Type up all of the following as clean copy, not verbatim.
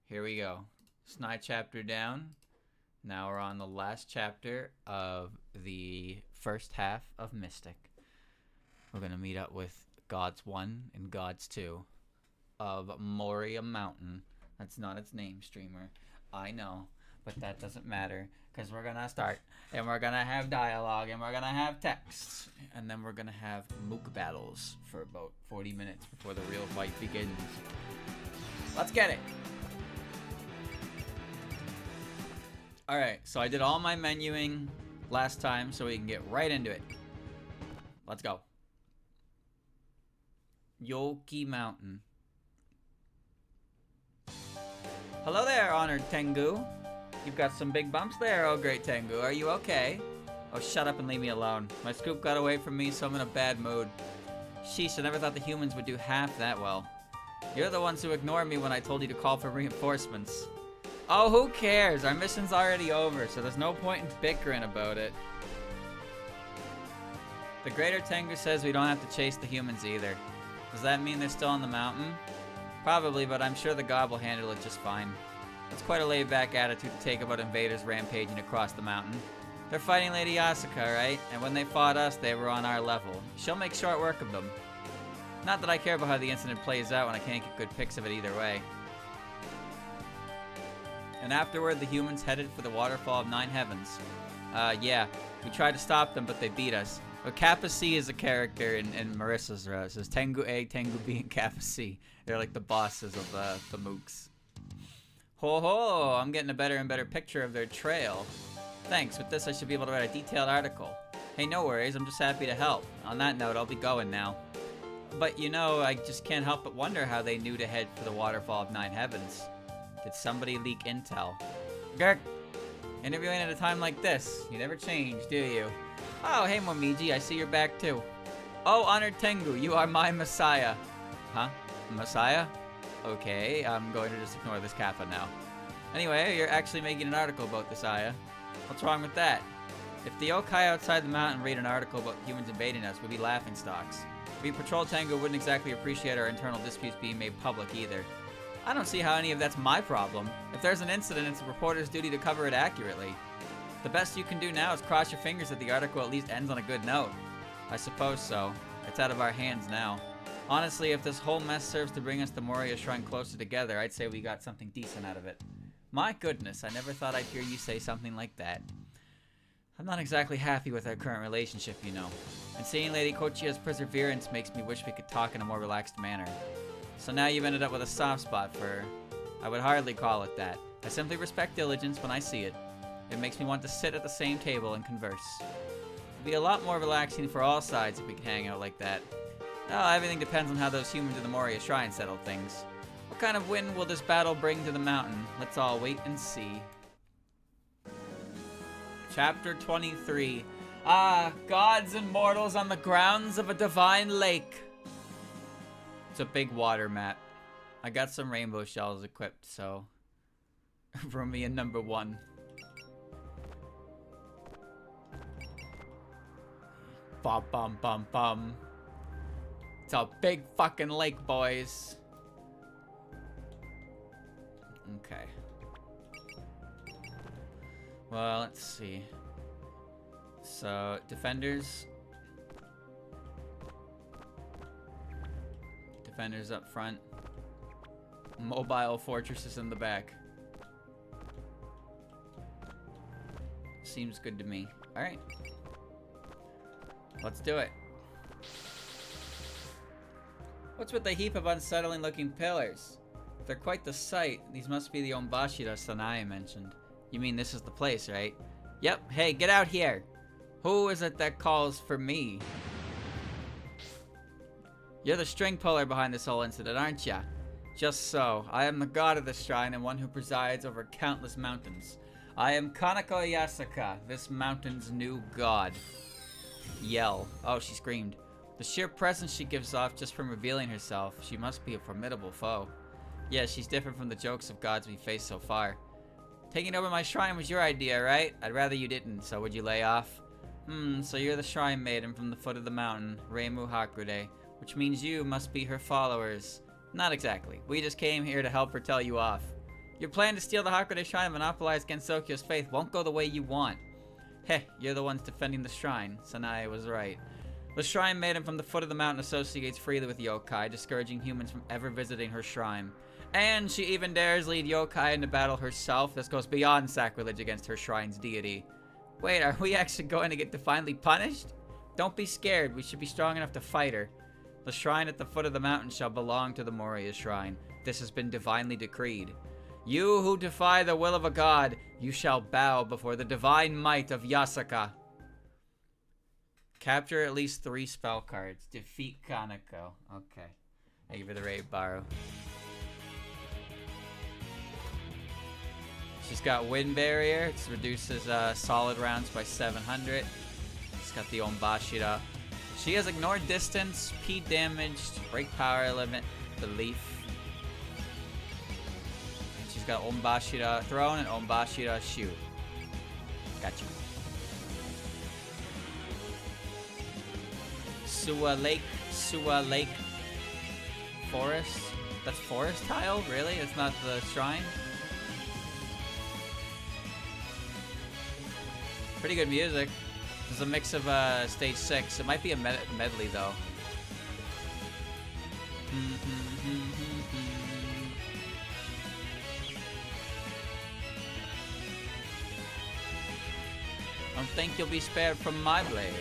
Here we go. Snide chapter down. Now we're on the last chapter of the first half of Mystic. We're going to meet up with Gods 1 and Gods 2 of Moria Mountain. That's not its name, streamer. I know, but that doesn't matter because we're going to start and we're going to have dialogue and we're going to have texts and then we're going to have mook battles for about 40 minutes before the real fight begins. Let's get it. Alright, so I did all my menuing last time so we can get right into it. Let's go. Yoki Mountain. Hello there, honored Tengu. You've got some big bumps there, oh great Tengu. Are you okay? Oh, shut up and leave me alone. My scoop got away from me, so I'm in a bad mood. Sheesh, I never thought the humans would do half that well. You're the ones who ignored me when I told you to call for reinforcements. Oh, who cares? Our mission's already over, so there's no point in bickering about it. The Greater Tengu says we don't have to chase the humans either. Does that mean they're still on the mountain? Probably, but I'm sure the god will handle it just fine. It's quite a laid-back attitude to take about invaders rampaging across the mountain. They're fighting Lady Asuka, right? And when they fought us, they were on our level. She'll make short work of them. Not that I care about how the incident plays out when I can't get good pics of it either way. And afterward, the humans headed for the Waterfall of Nine Heavens. Yeah, we tried to stop them, but they beat us. But Kappa C is a character in Marissa's row. It says Tengu A, Tengu B, and Kappa C. They're like the bosses of the mooks. Ho ho, I'm getting a better and better picture of their trail. Thanks, with this I should be able to write a detailed article. Hey, no worries, I'm just happy to help. On that note, I'll be going now. But you know, I just can't help but wonder how they knew to head for the Waterfall of Nine Heavens. Did somebody leak intel? Gurk! Interviewing at a time like this. You never change, do you? Oh, hey Momiji, I see you're back too. Oh, honored Tengu, you are my messiah. Huh? Messiah? Okay, I'm going to just ignore this kappa now. Anyway, you're actually making an article about this Aya. What's wrong with that? If the yokai outside the mountain read an article about humans invading us, we'd be laughingstocks. We patrol Tengu wouldn't exactly appreciate our internal disputes being made public either. I don't see how any of that's my problem. If there's an incident, it's a reporter's duty to cover it accurately. The best you can do now is cross your fingers that the article at least ends on a good note. I suppose so. It's out of our hands now. Honestly, if this whole mess serves to bring us the Moria Shrine closer together, I'd say we got something decent out of it. My goodness, I never thought I'd hear you say something like that. I'm not exactly happy with our current relationship, you know. And seeing Lady Kochia's perseverance makes me wish we could talk in a more relaxed manner. So now you've ended up with a soft spot for her. I would hardly call it that. I simply respect diligence when I see it. It makes me want to sit at the same table and converse. It'd be a lot more relaxing for all sides if we could hang out like that. Well, everything depends on how those humans in the Moria Shrine settle things. What kind of wind will this battle bring to the mountain? Let's all wait and see. Chapter 23. Ah, gods and mortals on the grounds of a divine lake. It's a big water map. I got some rainbow shells equipped, so for me in number 1. Bum bum bum bum. It's a big fucking lake, boys. Okay. Well, let's see. So, defenders. Defenders up front. Mobile fortresses in the back. Seems good to me. Alright. Let's do it. What's with the heap of unsettling looking pillars? They're quite the sight. These must be the Onbashira Sanae mentioned. You mean this is the place, right? Yep. Hey, get out here. Who is it that calls for me? You're the string puller behind this whole incident, aren't ya? Just so. I am the god of this shrine and one who presides over countless mountains. I am Kaneko Yasuka, this mountain's new god. Yell. Oh, she screamed. The sheer presence she gives off just from revealing herself, she must be a formidable foe. Yeah, she's different from the jokes of gods we've faced so far. Taking over my shrine was your idea, right? I'd rather you didn't, so would you lay off? So you're the shrine maiden from the foot of the mountain, Reimu Hakude, which means you must be her followers. Not exactly. We just came here to help her tell you off. Your plan to steal the Hakone Shrine and monopolize Gensokyo's faith won't go the way you want. Heh, you're the ones defending the shrine. Sanae was right. The Shrine Maiden from the foot of the mountain associates freely with yokai, discouraging humans from ever visiting her shrine. And she even dares lead yokai into battle herself. This goes beyond sacrilege against her shrine's deity. Wait, are we actually going to get divinely punished? Don't be scared, we should be strong enough to fight her. The shrine at the foot of the mountain shall belong to the Moria Shrine. This has been divinely decreed. You who defy the will of a god, you shall bow before the divine might of Yasaka. Capture at least 3 spell cards. Defeat Kaneko. Okay. Thank you for the raid, Baro. She's got Wind Barrier. It reduces solid rounds by 700. She's got the Onbashira. She has Ignored Distance, P damaged, Break Power Limit, Belief. And she's got Onbashira Throne and Onbashira Shoot. Gotcha. Suwa Lake Forest. That's forest tile? Really? It's not the shrine? Pretty good music. There's a mix of stage 6. It might be a medley though. Don't think you'll be spared from my blade.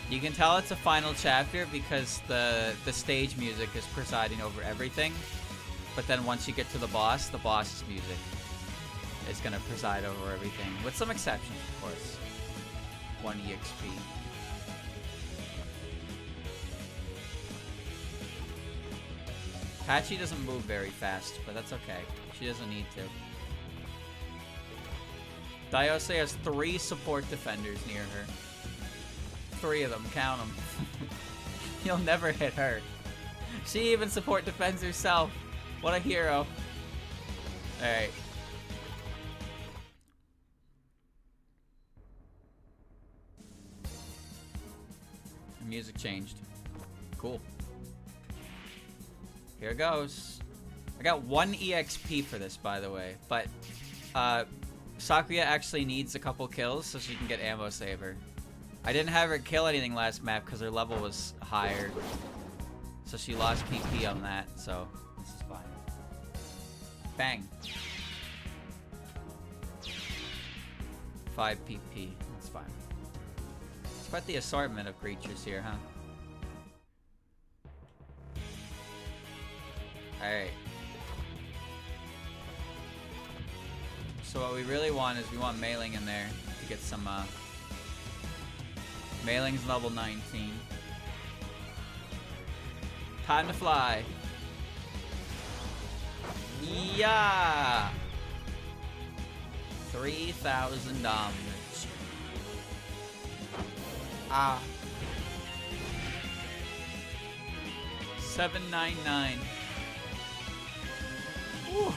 You can tell it's a final chapter because the stage music is presiding over everything. But then once you get to the boss's music is gonna preside over everything. With some exceptions, of course. 1 EXP. Patchy doesn't move very fast, but that's okay. She doesn't need to. Daiose has 3 support defenders near her. 3 of them, count them. You'll never hit her. She even support defends herself. What a hero. Alright. The music changed. Cool. Here goes. I got 1 EXP for this, by the way, but Sakuya actually needs a couple kills so she can get Ammo Saver. I didn't have her kill anything last map because her level was higher. So she lost PP on that, so this is fine. Bang. 5 PP, that's fine. It's quite the assortment of creatures here, huh? Alright. So what we really want is we want Mailing in there to get some Mailing's level 19. Time to fly. Yeah. 3,000 damage. Ah. 799. Woo.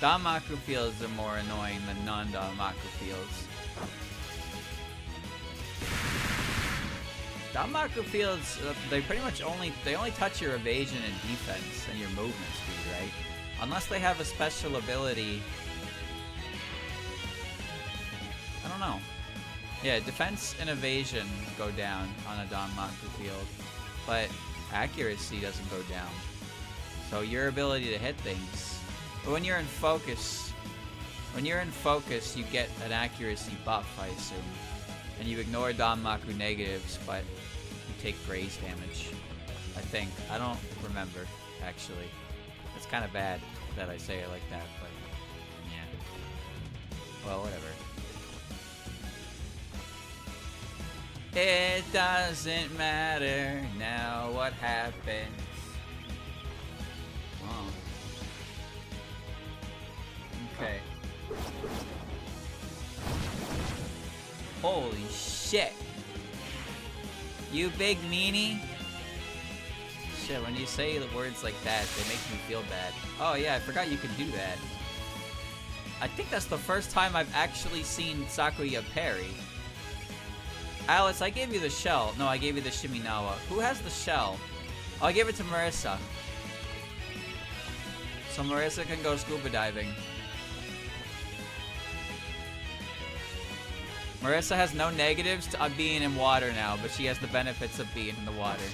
Danmaku fields are more annoying than non-Danmaku fields. Danmaku fields, they pretty much only touch your evasion and defense and your movement speed, right? Unless they have a special ability. I don't know. Yeah, defense and evasion go down on a Danmaku field, but accuracy doesn't go down. So your ability to hit things. But when you're in focus, you get an accuracy buff, I assume. And you ignore Danmaku negatives, but you take graze damage. I think. I don't remember, actually. It's kind of bad that I say it like that, but yeah. Well, whatever. It doesn't matter now what happens. Oh. Okay. Holy shit. You big meanie. Shit, when you say the words like that, they make me feel bad. Oh yeah, I forgot you could do that. I think that's the first time I've actually seen Sakuya parry. Alice, I gave you the shell. No, I gave you the Shiminawa. Who has the shell? Oh, I gave it to Marissa. So Marissa can go scuba diving. Marissa has no negatives to being in water now, but she has the benefits of being in the water.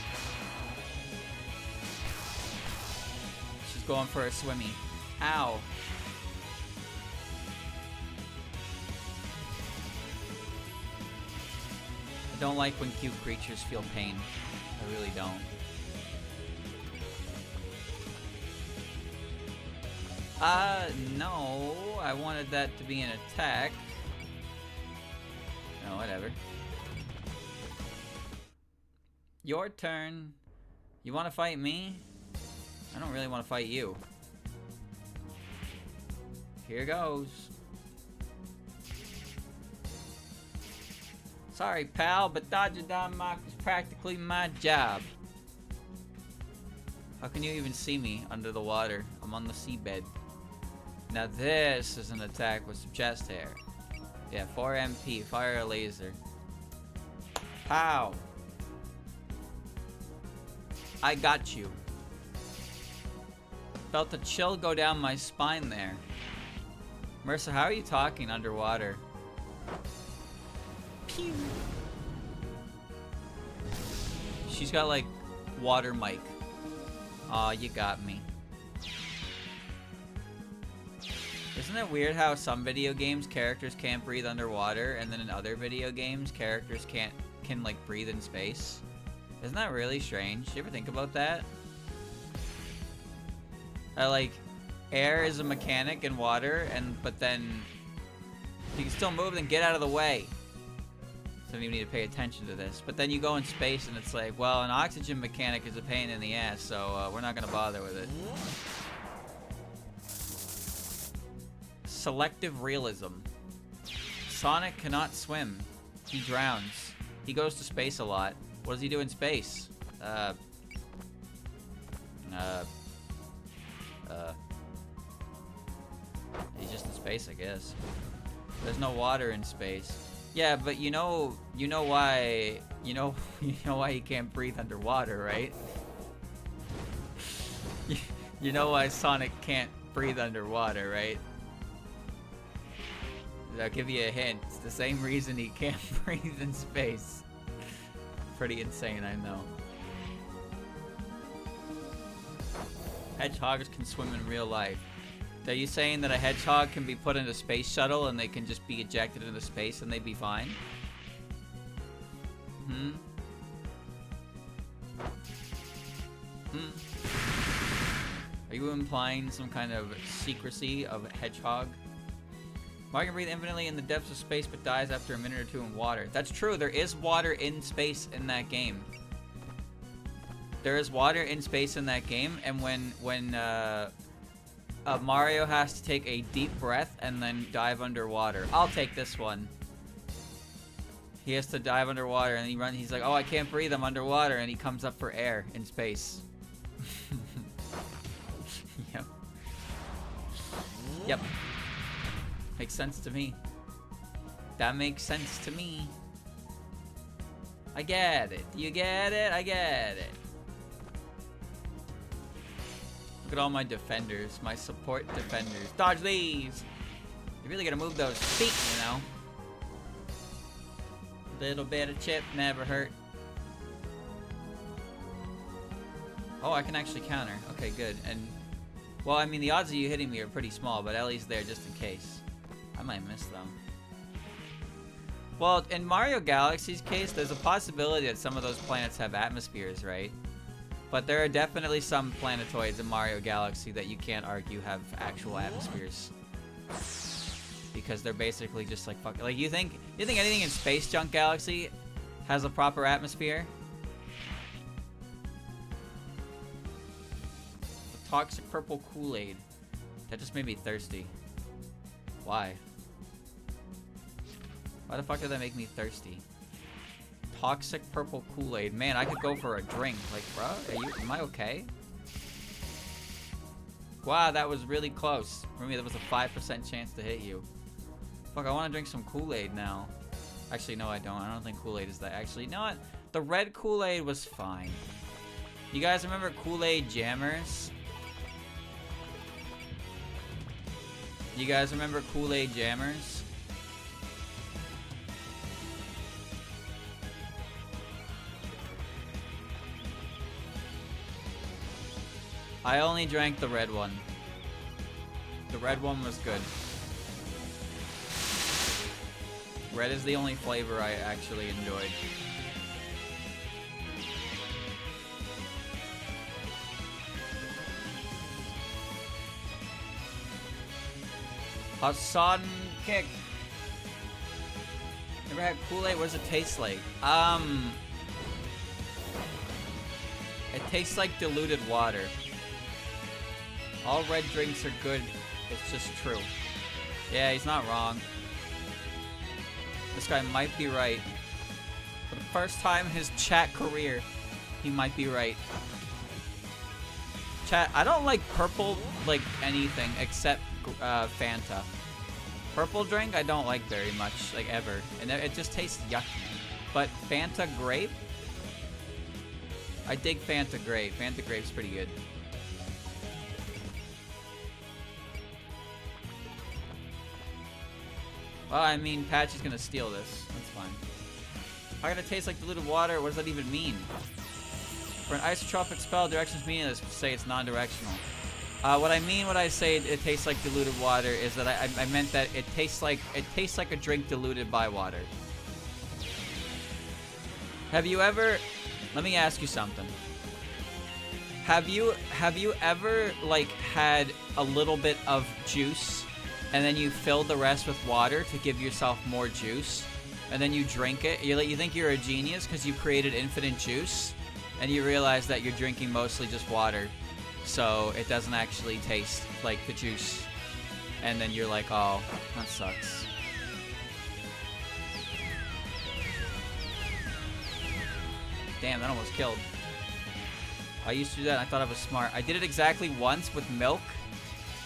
She's going for a swimmy. Ow. I don't like when cute creatures feel pain. I really don't. No. I wanted that to be an attack. No, whatever. Your turn. You want to fight me? I don't really want to fight you. Here goes. Sorry, pal, but dodging down Mark is practically my job. How can you even see me under the water? I'm on the seabed. Now this is an attack with some chest hair. Yeah, 4 MP, fire a laser. Pow! I got you. Felt a chill go down my spine there. Marissa, how are you talking underwater? Pew! She's got like water mic. Aw, you got me. Isn't it weird how some video games characters can't breathe underwater, and then in other video games characters can like breathe in space? Isn't that really strange? You ever think about that? Like air is a mechanic in water, but then you can still move and get out of the way. So you need to pay attention to this. But then you go in space and it's like, well, an oxygen mechanic is a pain in the ass, so we're not gonna bother with it. Selective realism. Sonic cannot swim. He drowns. He goes to space a lot. What does he do in space? He's just in space, I guess. There's no water in space. Yeah, but you know why he can't breathe underwater, right? You know why Sonic can't breathe underwater, right? I'll give you a hint. It's the same reason he can't breathe in space. Pretty insane, I know. Hedgehogs can swim in real life. Are you saying that a hedgehog can be put in a space shuttle and they can just be ejected into space and they'd be fine? Are you implying some kind of secrecy of a hedgehog? Mario can breathe infinitely in the depths of space but dies after a minute or two in water. That's true, there is water in space in that game. There is water in space in that game, and when Mario has to take a deep breath and then dive underwater. I'll take this one. He has to dive underwater and he's like, oh, I can't breathe, I'm underwater, and he comes up for air in space. Yep. Yep. Makes sense to me. That makes sense to me. I get it. You get it? I get it. Look at all my defenders, my support defenders. Dodge these! You really gotta move those feet, you know? Little bit of chip never hurt. Oh, I can actually counter. Okay, good. And, well, I mean, the odds of you hitting me are pretty small, but Ellie's there just in case. I might miss them. Well, in Mario Galaxy's case, there's a possibility that some of those planets have atmospheres, right? But there are definitely some planetoids in Mario Galaxy that you can't argue have actual atmospheres. Because they're basically just like fuck. Like, you think anything in Space Junk Galaxy has a proper atmosphere? The toxic purple Kool-Aid. That just made me thirsty. Why? Why the fuck did that make me thirsty? Toxic purple Kool-Aid. Man, I could go for a drink. Like, bro, am I okay? Wow, that was really close. For me, that was a 5% chance to hit you. Fuck, I want to drink some Kool-Aid now. Actually, no, I don't. I don't think Kool-Aid is that. Actually, you know what? The red Kool-Aid was fine. You guys remember Kool-Aid Jammers? You guys remember Kool-Aid Jammers? I only drank the red one. The red one was good. Red is the only flavor I actually enjoyed. Hassan Kick. Never had Kool-Aid. What does it taste like? It tastes like diluted water. All red drinks are good. It's just true. Yeah, he's not wrong. This guy might be right. For the first time in his chat career, he might be right. Chat, I don't like purple, like, anything except Fanta. Purple drink, I don't like very much, like, ever. And it just tastes yucky. But Fanta grape? I dig Fanta grape. Fanta grape's pretty good. Well, I mean, Patchy's gonna steal this. That's fine. How can it taste like diluted water? What does that even mean? For an isotropic spell, directions meaningless. Say it's non-directional. What I mean when I say it tastes like diluted water is that I meant that it tastes like a drink diluted by water. Have you ever? Let me ask you something. Have you ever like had a little bit of juice, and then you fill the rest with water to give yourself more juice, and then you drink it? You think you're a genius because you created infinite juice, and you realize that you're drinking mostly just water, so it doesn't actually taste like the juice. And then you're like, oh, that sucks. Damn, that almost killed. I used to do that, and I thought I was smart. I did it exactly once with milk,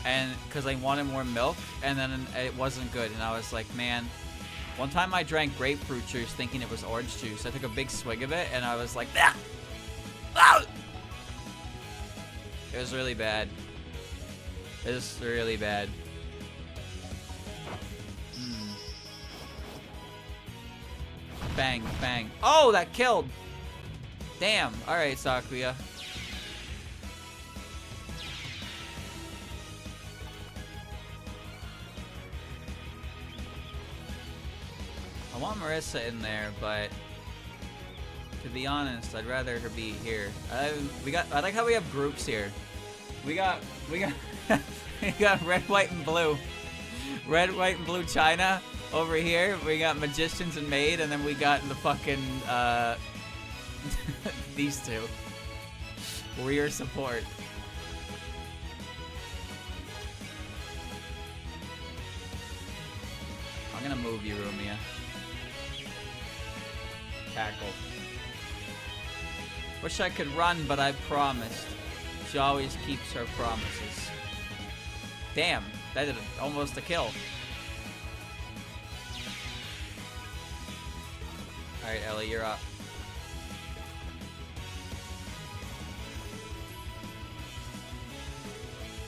and because I wanted more milk, and then it wasn't good, and I was like, man. One time I drank grapefruit juice thinking it was orange juice. I took a big swig of it, and I was like, ah! Ah! It was really bad. It was really bad. Bang, bang. Oh, that killed! Damn. Alright, Sakuya. I want Marissa in there, but to be honest, I'd rather her be here. I like how we have groups here. We got we got red, white, and blue. Red, white, and blue China over here. We got magicians and maid, and then we got the fucking these two. Rear support. I'm gonna move you, Rumia. Tackle. Wish I could run, but I promised. She always keeps her promises. Damn, that did almost a kill. Alright, Ellie, you're up.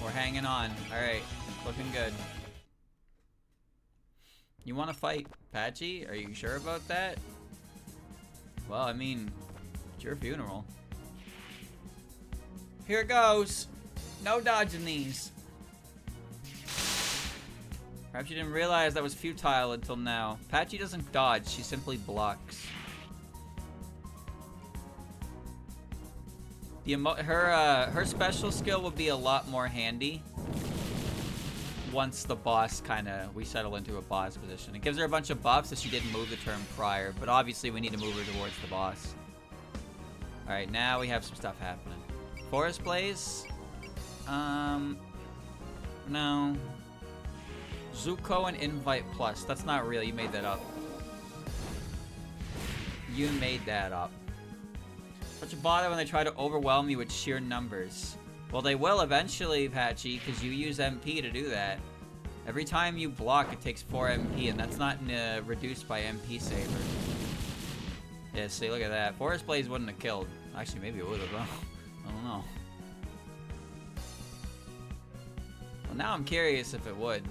We're hanging on. Alright, looking good. You want to fight Patchy? Are you sure about that? Well, I mean, it's your funeral. Here it goes. No dodging these. Perhaps you didn't realize that was futile until now. Patchy doesn't dodge, she simply blocks. Her special skill would be a lot more handy once the boss we settle into a boss position. It gives her a bunch of buffs that she didn't move the turn prior, but obviously we need to move her towards the boss. Alright, now we have some stuff happening. Forest Blaze? No. Zuko and Invite Plus. That's not real, you made that up. You made that up. Such a bother when they try to overwhelm you with sheer numbers. Well, they will eventually, Patchy, because you use MP to do that. Every time you block, it takes 4 MP, and that's not reduced by MP saver. Yeah, see, look at that. Forest Blaze wouldn't have killed. Actually, maybe it would have. I don't know. Well, now I'm curious if it would.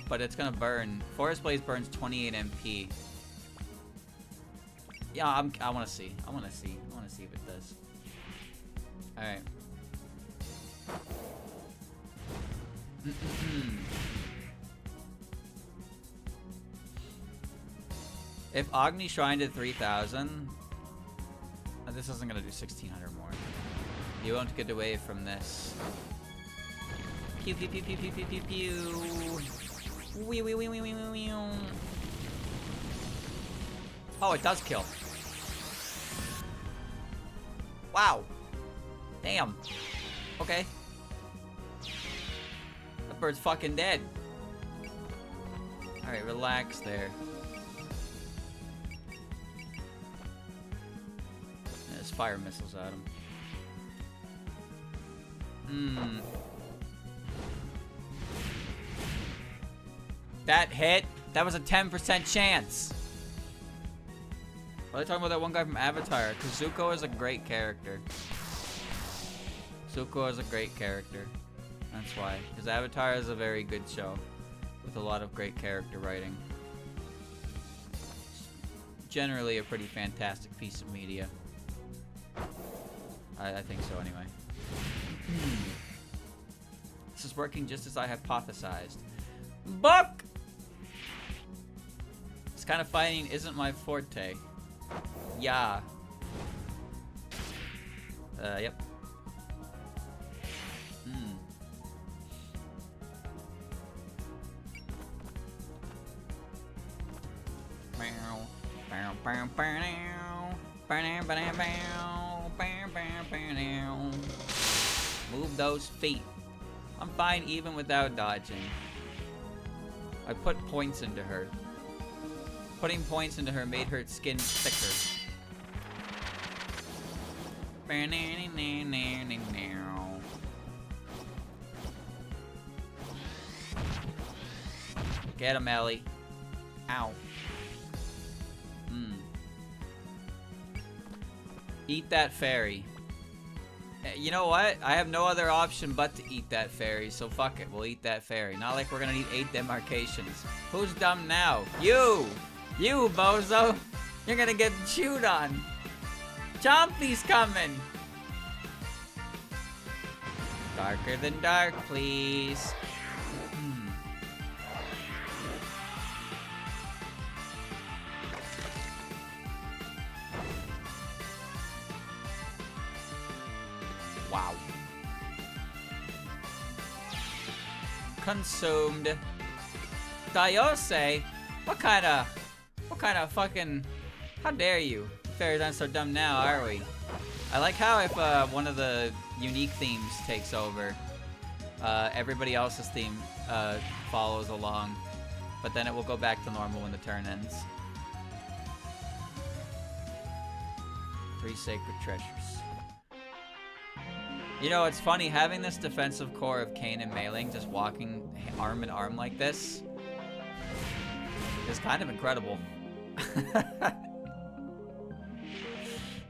But it's gonna burn. Forest Blaze burns 28 MP. Yeah, I wanna see. I wanna see if it does. Alright. If Agni Shrine did 3,000, this isn't gonna do 1,600 more. You won't get away from this. Pew pew pew pew pew pew pew pew. Wee wee wee wee wee wee wee. Oh, it does kill. Wow. Damn. Okay. That bird's fucking dead. Alright, relax there. There's fire missiles at him. That hit? That was a 10% chance. Are they talking about that one guy from Avatar? Because Zuko is a great character. Zuko is a great character. That's why. Because Avatar is a very good show. With a lot of great character writing. Generally a pretty fantastic piece of media. I think so anyway. This is working just as I hypothesized. Buck! This kind of fighting isn't my forte. Yeah. Yep. Move those feet. I'm fine even without dodging. I put points into her. Putting points into her made her skin thicker. Get him, Ellie. Ow. Eat that fairy. You know what? I have no other option but to eat that fairy, so fuck it. We'll eat that fairy. Not like we're gonna need 8 demarcations. Who's dumb now? You! You, bozo! You're gonna get chewed on. Chompy's coming! Darker than dark, please. Wow. Consumed. Dayose? What kind of fucking... How dare you? Fairies aren't so dumb now, are we? I like how if one of the unique themes takes over, everybody else's theme follows along, but then it will go back to normal when the turn ends. 3 sacred treasures. You know, it's funny, having this defensive core of Kain and Mei Ling just walking arm in arm like this is kind of incredible.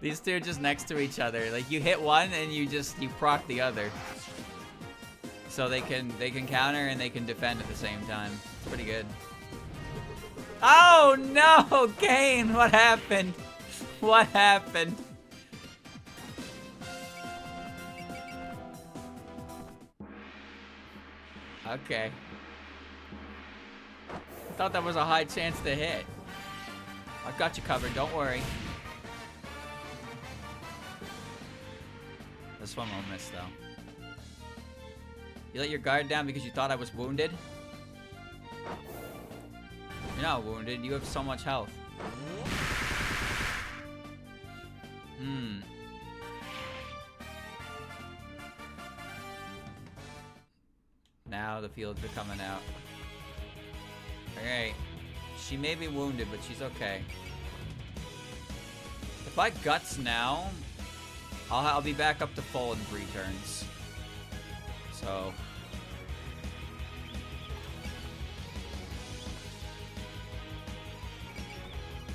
These two are just next to each other. Like, you hit one and you proc the other. So they can counter and they can defend at the same time. It's pretty good. Oh no, Kain! What happened? What happened? Okay. I thought that was a high chance to hit. I've got you covered, don't worry. This one won't miss, though. You let your guard down because you thought I was wounded? You're not wounded, you have so much health. Now the fields are coming out. Alright. She may be wounded, but she's okay. If I guts now, I'll be back up to full in 3 turns. So...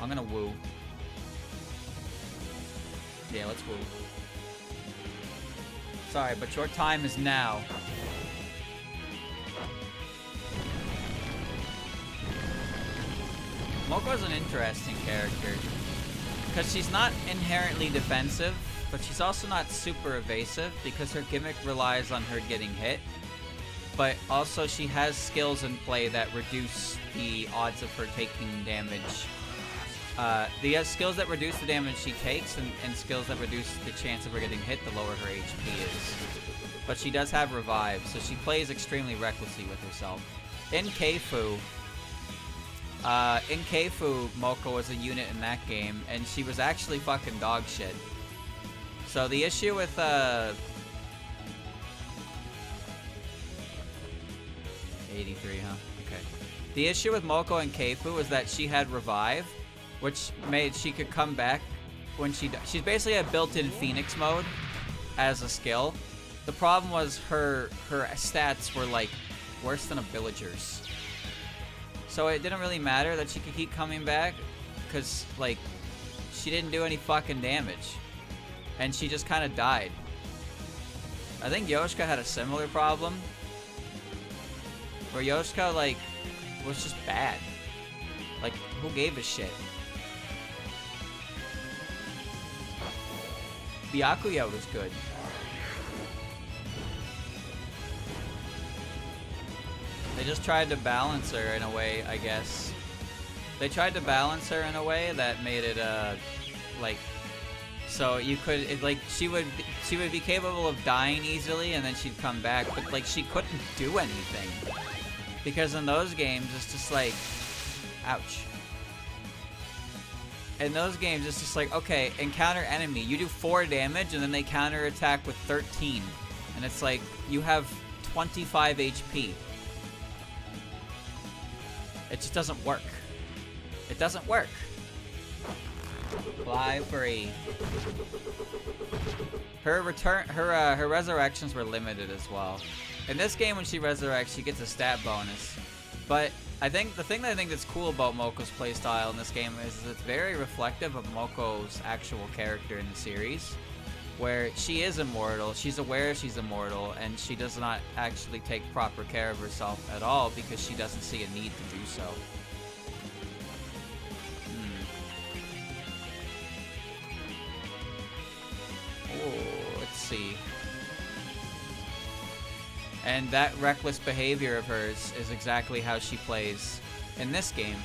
I'm gonna woo. Yeah, let's woo. Sorry, but your time is now. Moko's an interesting character. Because she's not inherently defensive, but she's also not super evasive because her gimmick relies on her getting hit. But also she has skills in play that reduce the odds of her taking damage. She has skills that reduce the damage she takes and skills that reduce the chance of her getting hit the lower her HP is. But she does have revive, so she plays extremely recklessly with herself. In Keifu, Moko was a unit in that game, and she was actually fucking dog shit. So the issue with, 83, huh? Okay. The issue with Moko and Keifu was that she had revive, which made she could come back when she's basically a built-in Phoenix mode as a skill. The problem was her stats were like worse than a villager's. So it didn't really matter that she could keep coming back, because, like, she didn't do any fucking damage. And she just kind of died. I think Yoshika had a similar problem, where Yoshika, like, was just bad. Like, who gave a shit? Byakuya was good. They just tried to balance her in a way, I guess. They tried to balance her in a way that made it, like, so you could, like, she would be capable of dying easily and then she'd come back, but, like, she couldn't do anything. Because in those games, it's just like, ouch. In those games, it's just like, okay, encounter enemy. You do 4 damage and then they counter attack with 13. And it's like, you have 25 HP. It just doesn't work. It doesn't work. Fly free. Her resurrections were limited as well. In this game, when she resurrects, she gets a stat bonus. But I think the thing that I think that's cool about Moko's playstyle in this game is it's very reflective of Moko's actual character in the series, where she is immortal, she's aware she's immortal, and she does not actually take proper care of herself at all because she doesn't see a need to do so. Oh, let's see. And that reckless behavior of hers is exactly how she plays in this game,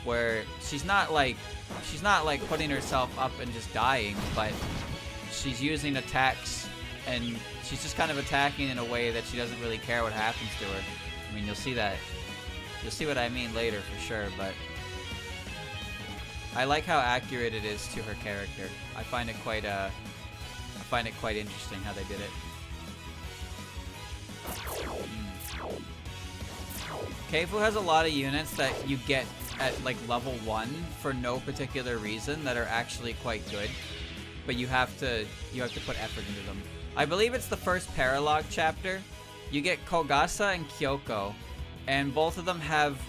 where she's not like putting herself up and just dying, but she's using attacks, and she's just kind of attacking in a way that she doesn't really care what happens to her. I mean, you'll see that. You'll see what I mean later for sure, but I like how accurate it is to her character. I find it quite interesting how they did it. Keifu has a lot of units that you get at like level 1 for no particular reason that are actually quite good. But you have to put effort into them. I believe it's the first Paralog chapter. You get Kogasa and Kyoko, and both of them have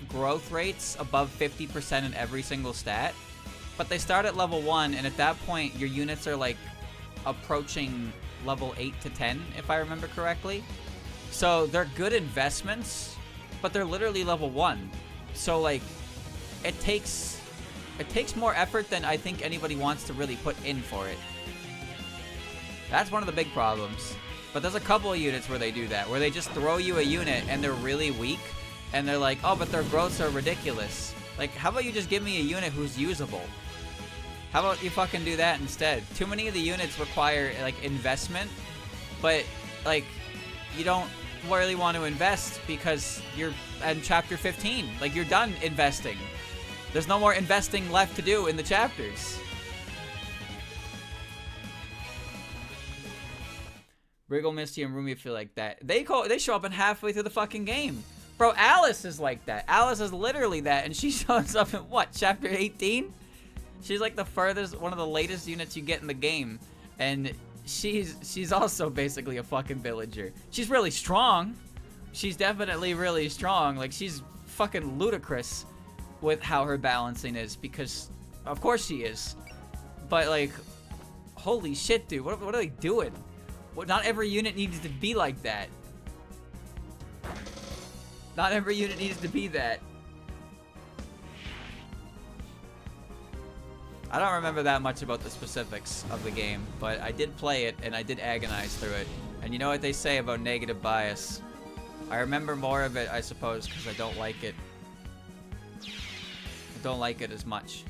growth rates above 50% in every single stat. But they start at level 1, and at that point your units are like approaching level 8 to 10, if I remember correctly. So they're good investments, but they're literally level 1. So like it takes more effort than I think anybody wants to really put in for it. That's one of the big problems. But there's a couple of units where they do that, where they just throw you a unit and they're really weak, and they're like, oh, but their growths are ridiculous. Like, how about you just give me a unit who's usable? How about you fucking do that instead? Too many of the units require, like, investment, but, like, you don't really want to invest because you're in chapter 15. Like, you're done investing. There's no more investing left to do in the chapters. Wriggle, Misty, and Rumi feel like that. They show up in halfway through the fucking game. Bro, Alice is like that. Alice is literally that, and she shows up in, what, chapter 18? She's like the furthest, one of the latest units you get in the game. And she's also basically a fucking villager. She's really strong. She's definitely really strong. Like, she's fucking ludicrous. with how her balancing is, because of course she is. But like, holy shit, dude, what are they doing? Not every unit needs to be like that. Not every unit needs to be that. I don't remember that much about the specifics of the game, but I did play it and I did agonize through it. And you know what they say about negative bias? I remember more of it, I suppose, because I don't like it. I don't like it as much.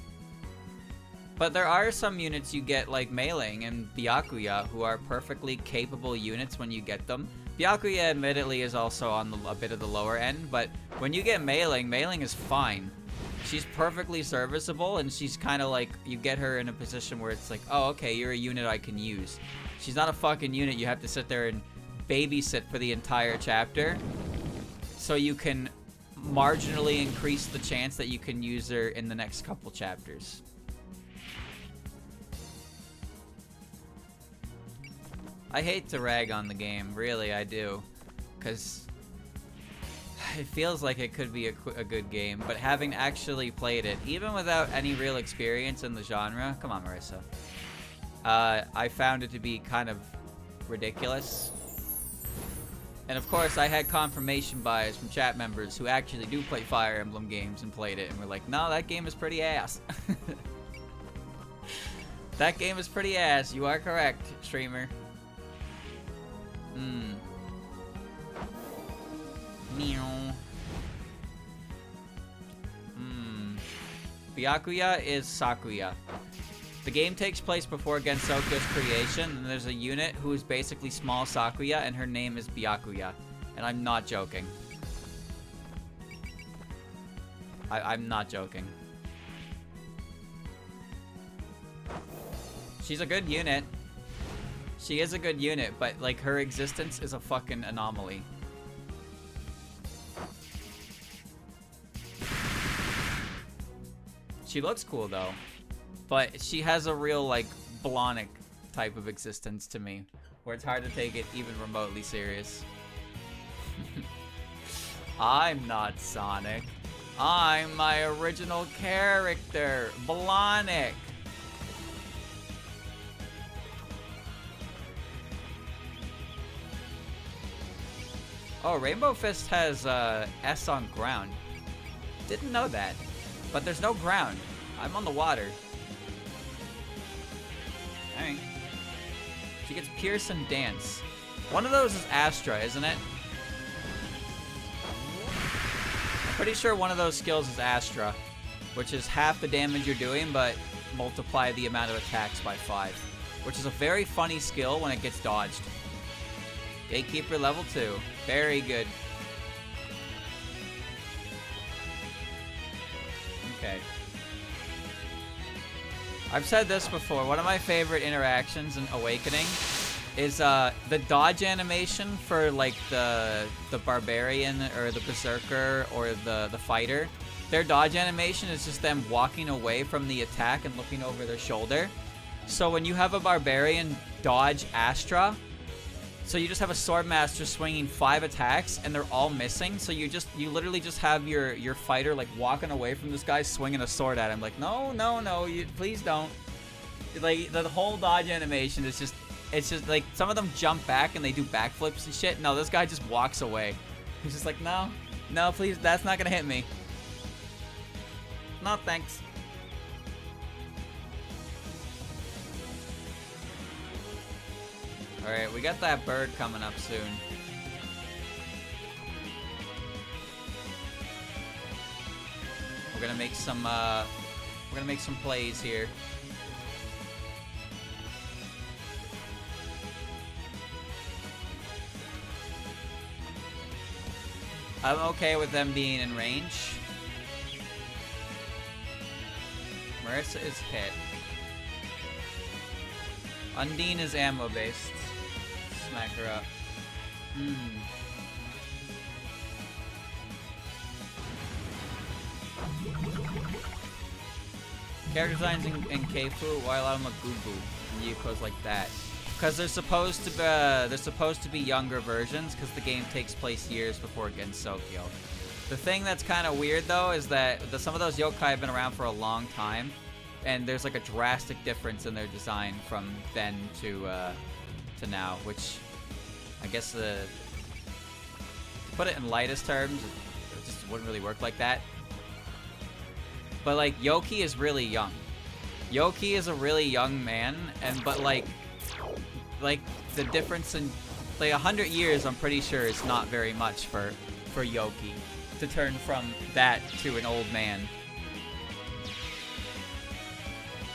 But there are some units you get, like Meiling and Byakuya, who are perfectly capable units when you get them. Byakuya, admittedly, is also on a bit of the lower end, but when you get Meiling, Meiling is fine. She's perfectly serviceable, and she's kind of like, you get her in a position where it's like, oh, okay, you're a unit I can use. She's not a fucking unit you have to sit there and babysit for the entire chapter, so you can marginally increase the chance that you can use her in the next couple chapters. I hate to rag on the game, really, I do, because it feels like it could be a good game, but having actually played it, even without any real experience in the genre, come on, Marissa, I found it to be kind of ridiculous. And of course, I had confirmation bias from chat members who actually do play Fire Emblem games and played it, and were like, no, that game is pretty ass. That game is pretty ass, you are correct, streamer. Meow. Byakuya is Sakuya. The game takes place before Gensokyo's creation, and there's a unit who is basically small Sakuya, and her name is Byakuya. And I'm not joking. I'm not joking. She's a good unit. She is a good unit, but like her existence is a fucking anomaly. She looks cool though, but she has a real like Blonic type of existence to me, where it's hard to take it even remotely serious. I'm not Sonic. I'm my original character, Blonic. Oh, Rainbow Fist has S on ground. Didn't know that. But there's no ground. I'm on the water. Alright. She gets Pierce and Dance. One of those is Astra, isn't it? I'm pretty sure one of those skills is Astra, which is half the damage you're doing, but multiply the amount of attacks by 5. Which is a very funny skill when it gets dodged. Gatekeeper level 2. Very good. Okay. I've said this before. One of my favorite interactions in Awakening is the dodge animation for like the barbarian or the berserker or the fighter. Their dodge animation is just them walking away from the attack and looking over their shoulder. So when you have a barbarian dodge Astra, so you just have a Swordmaster swinging 5 attacks and they're all missing. So you literally just have your fighter like walking away from this guy swinging a sword at him. Like, no, please don't. Like the whole dodge animation is just, it's just like some of them jump back and they do backflips and shit. No, this guy just walks away. He's just like, no, please, that's not gonna hit me. No, thanks. Alright, we got that bird coming up soon. We're gonna make some plays here. I'm okay with them being in range. Marissa is hit. Undine is ammo based. Smack her up. Character designs in Keifu, while I'm a Gubu, and Yuko's like that. Because they're supposed to be younger versions, because the game takes place years before Gensokyo. The thing that's kind of weird, though, is that some of those yokai have been around for a long time, and there's like a drastic difference in their design from then to now, which I guess to put it in lightest terms, it just wouldn't really work like that. But like Yoki is really young. Yoki is a really young man, but like the difference in like 100 years, I'm pretty sure is not very much for Yoki to turn from that to an old man.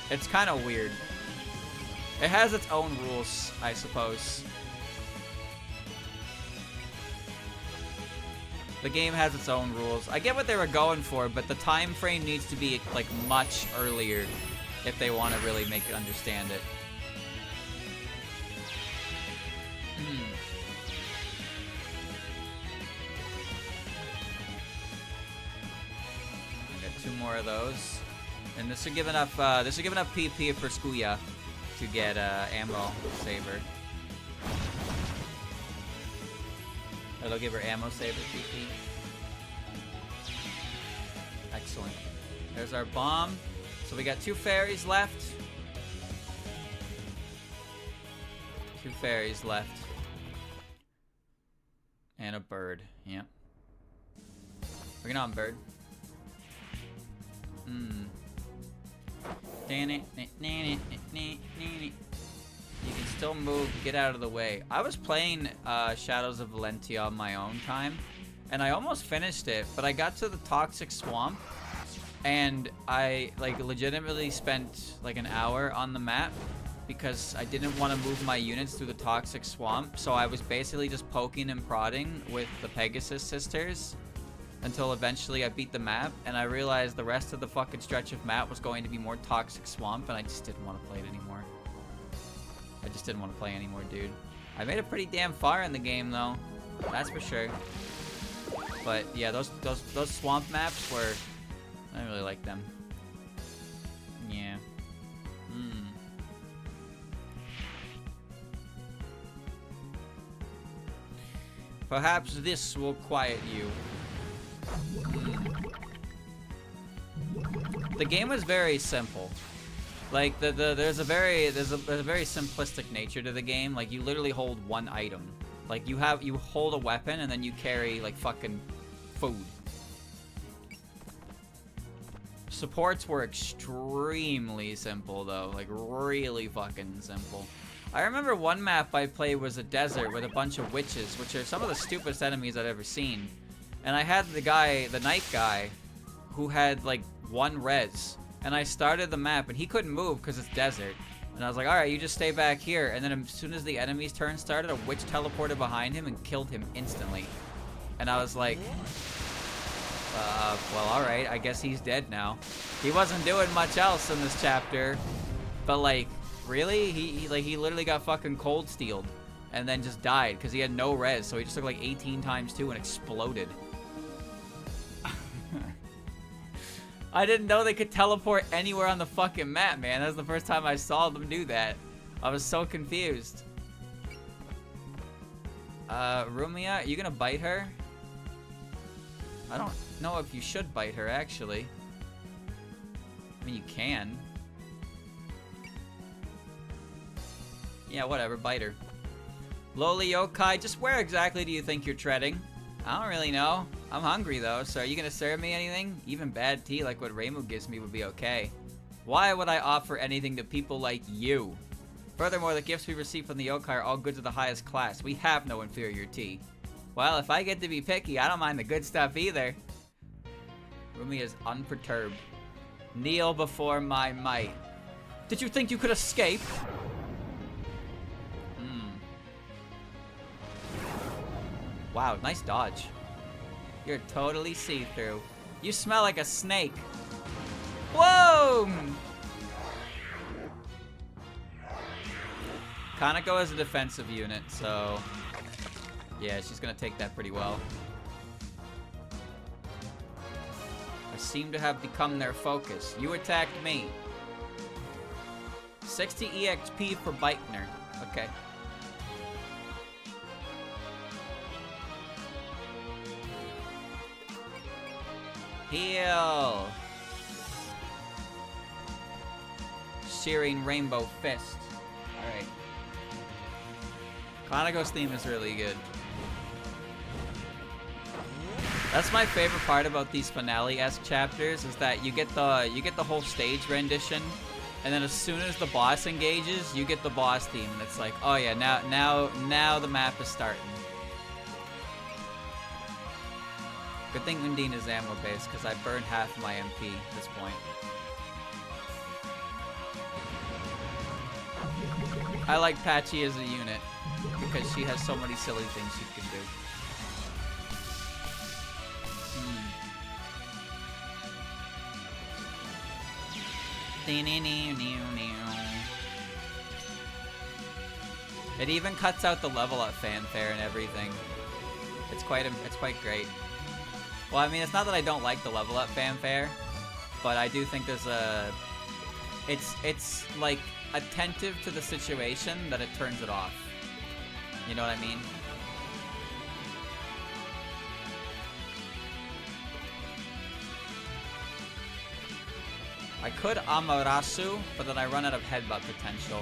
It's kind of weird. It has its own rules, I suppose. The game has its own rules. I get what they were going for, but the time frame needs to be like much earlier if they want to really make it understand it. I got 2 more of those, and this will give enough. This will give enough PP for Skuya to get ammo saver. It'll give her ammo saver PP. Excellent. There's our bomb. So we got 2 fairies left. 2 fairies left. And a bird. Yep. Bring it on, bird. You can still move. Get out of the way. I was playing Shadows of Valentia on my own time, and I almost finished it, but I got to the toxic swamp, and I like legitimately spent like an hour on the map because I didn't want to move my units through the toxic swamp, so I was basically just poking and prodding with the Pegasus sisters until eventually I beat the map, and I realized the rest of the fucking stretch of map was going to be more toxic swamp, and I just didn't want to play it anymore. I just didn't want to play anymore, dude. I made it pretty damn far in the game, though. That's for sure. But yeah, those swamp maps were... I didn't really like them. Yeah. Perhaps this will quiet you. The game was very simple. Like there's a very simplistic nature to the game. Like you literally hold one item. Like you hold a weapon and then you carry like fucking food. Supports were extremely simple though, like really fucking simple. I remember one map I played was a desert with a bunch of witches, which are some of the stupidest enemies I've ever seen. And I had the knight guy, who had like 1 res. And I started the map and he couldn't move because it's desert. And I was like, alright, you just stay back here. And then as soon as the enemy's turn started, a witch teleported behind him and killed him instantly. And I was like, well, alright, I guess he's dead now. He wasn't doing much else in this chapter. But like, really? He literally got fucking cold steeled. And then just died because he had no res. So he just took like 18 times 2 and exploded. I didn't know they could teleport anywhere on the fucking map, man. That was the first time I saw them do that. I was so confused. Rumia, are you gonna bite her? I don't know if you should bite her, actually. I mean, you can. Yeah, whatever, bite her. Lowly yokai, just where exactly do you think you're treading? I don't really know. I'm hungry though, so are you gonna serve me anything? Even bad tea like what Reimu gives me would be okay. Why would I offer anything to people like you? Furthermore, the gifts we receive from the yokai are all goods of the highest class. We have no inferior tea. Well, if I get to be picky, I don't mind the good stuff either. Rumi is unperturbed. Kneel before my might. Did you think you could escape? Wow, nice dodge. You're totally see-through. You smell like a snake. Whoa! Kaneko is a defensive unit, so... yeah, she's gonna take that pretty well. I seem to have become their focus. You attacked me. 60 EXP for Bikener. Okay. Heal! Searing Rainbow Fist. Alright. Kaneko's theme is really good. That's my favorite part about these finale-esque chapters, is that you get the whole stage rendition, and then as soon as the boss engages, you get the boss theme, and it's like, oh yeah, now the map is starting. Good thing Undine is ammo based, because I burned half my MP at this point. I like Patchy as a unit, because she has so many silly things she can do. It even cuts out the level up fanfare and everything. It's quite great. Well, I mean, it's not that I don't like the level up fanfare, but I do think there's a... It's like attentive to the situation that it turns it off. You know what I mean? I could Amaterasu, but then I run out of headbutt potential.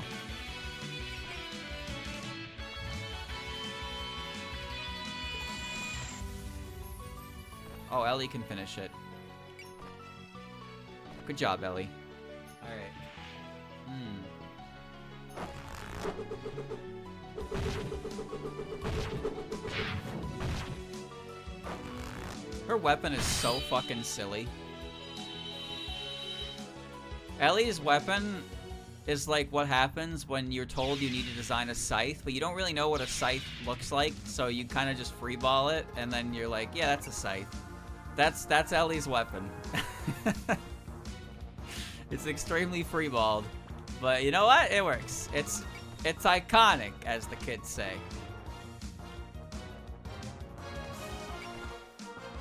Oh, Ellie can finish it. Good job, Ellie. Alright. Her weapon is so fucking silly. Ellie's weapon is like what happens when you're told you need to design a scythe, but you don't really know what a scythe looks like, so you kind of just freeball it, and then you're like, yeah, that's a scythe. That's Ellie's weapon. It's extremely freeballed, but you know what? It works. It's iconic, as the kids say.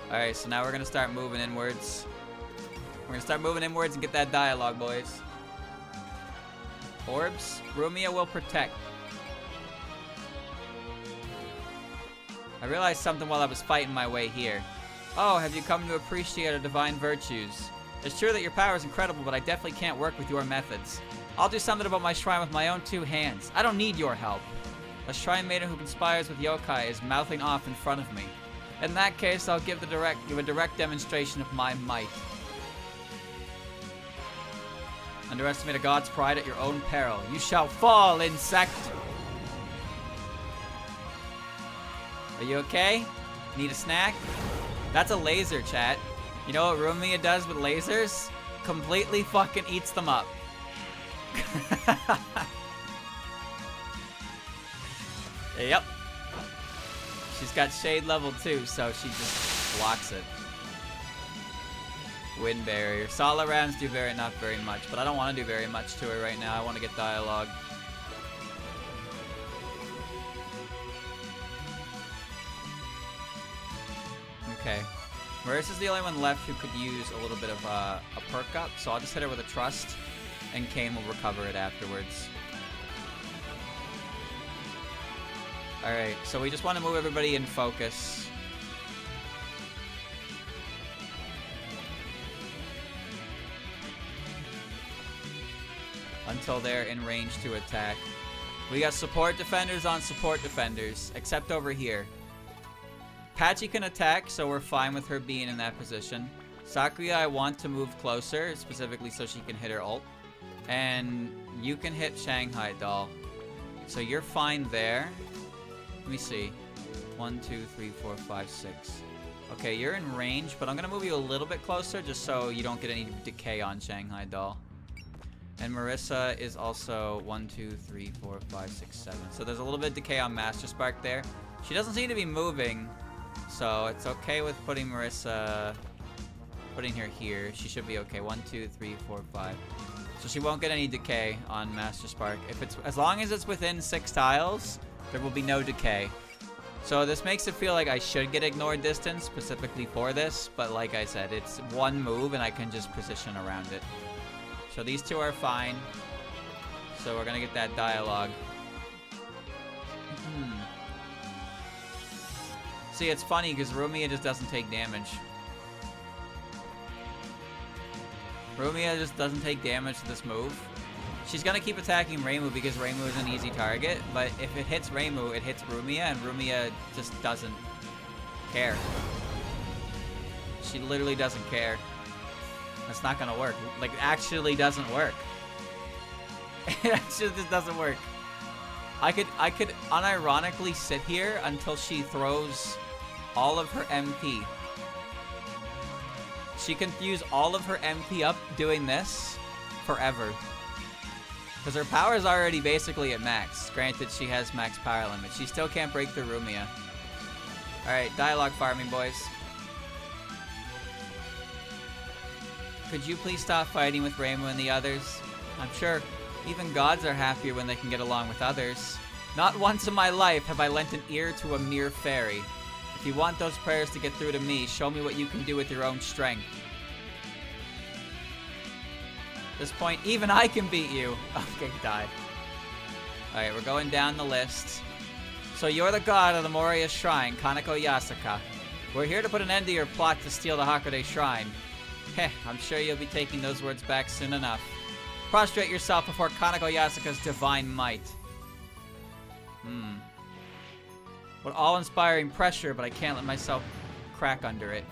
Alright, so now we're gonna start moving inwards. We're gonna start moving inwards and get that dialogue, boys. Orbs, Rumia will protect. I realized something while I was fighting my way here. Oh, have you come to appreciate our divine virtues? It's true that your power is incredible, but I definitely can't work with your methods. I'll do something about my shrine with my own two hands. I don't need your help. A shrine maiden who conspires with yokai is mouthing off in front of me. In that case, I'll give a direct demonstration of my might. Underestimate a god's pride at your own peril. You shall fall, insect! Are you okay? Need a snack? That's a laser, chat. You know what Rumia does with lasers? Completely fucking eats them up. Yep. She's got shade level 2, so she just blocks it. Wind barrier. Sala rounds do not very much, but I don't want to do very much to her right now. I want to get dialogue. Okay. Marissa's the only one left who could use a little bit of a perk up, so I'll just hit her with a trust, and Kane will recover it afterwards. Alright, so we just want to move everybody in focus. Until they're in range to attack. We got support defenders on support defenders, except over here. Patchy can attack, so we're fine with her being in that position. Sakuya, I want to move closer, specifically so she can hit her ult. And you can hit Shanghai Doll. So you're fine there. Let me see. 1, 2, 3, 4, 5, 6. Okay, you're in range, but I'm going to move you a little bit closer just so you don't get any decay on Shanghai Doll. And Marissa is also 1, 2, 3, 4, 5, 6, 7. So there's a little bit of decay on Master Spark there. She doesn't seem to be moving, so it's okay with putting Marissa, putting her here. She should be okay. 1, 2, 3, 4, 5. So she won't get any decay on Master Spark. As long as it's within 6 tiles, there will be no decay. So this makes it feel like I should get ignored distance specifically for this, but like I said, it's one move and I can just position around it. So these two are fine. So we're gonna get that dialogue. See, it's funny because Rumia just doesn't take damage. Rumia just doesn't take damage to this move. She's gonna keep attacking Reimu because Reimu is an easy target, but if it hits Reimu, it hits Rumia, and Rumia just doesn't care. She literally doesn't care. That's not gonna work. Like, it actually doesn't work. It actually just doesn't work. I could unironically sit here until she throws all of her MP. She can use all of her MP up doing this forever. Because her power is already basically at max. Granted, she has max power limit. She still can't break through Rumia. Alright, dialogue farming, boys. Could you please stop fighting with Reimu and the others? I'm sure even gods are happier when they can get along with others. Not once in my life have I lent an ear to a mere fairy. If you want those prayers to get through to me, show me what you can do with your own strength. At this point, even I can beat you. Okay, die. Alright, we're going down the list. So you're the god of the Moria Shrine, Kaneko Yasuka. We're here to put an end to your plot to steal the Hakude Shrine. Heh, I'm sure you'll be taking those words back soon enough. Prostrate yourself before Kaneko Yasuka's divine might. What all-inspiring pressure, but I can't let myself crack under it.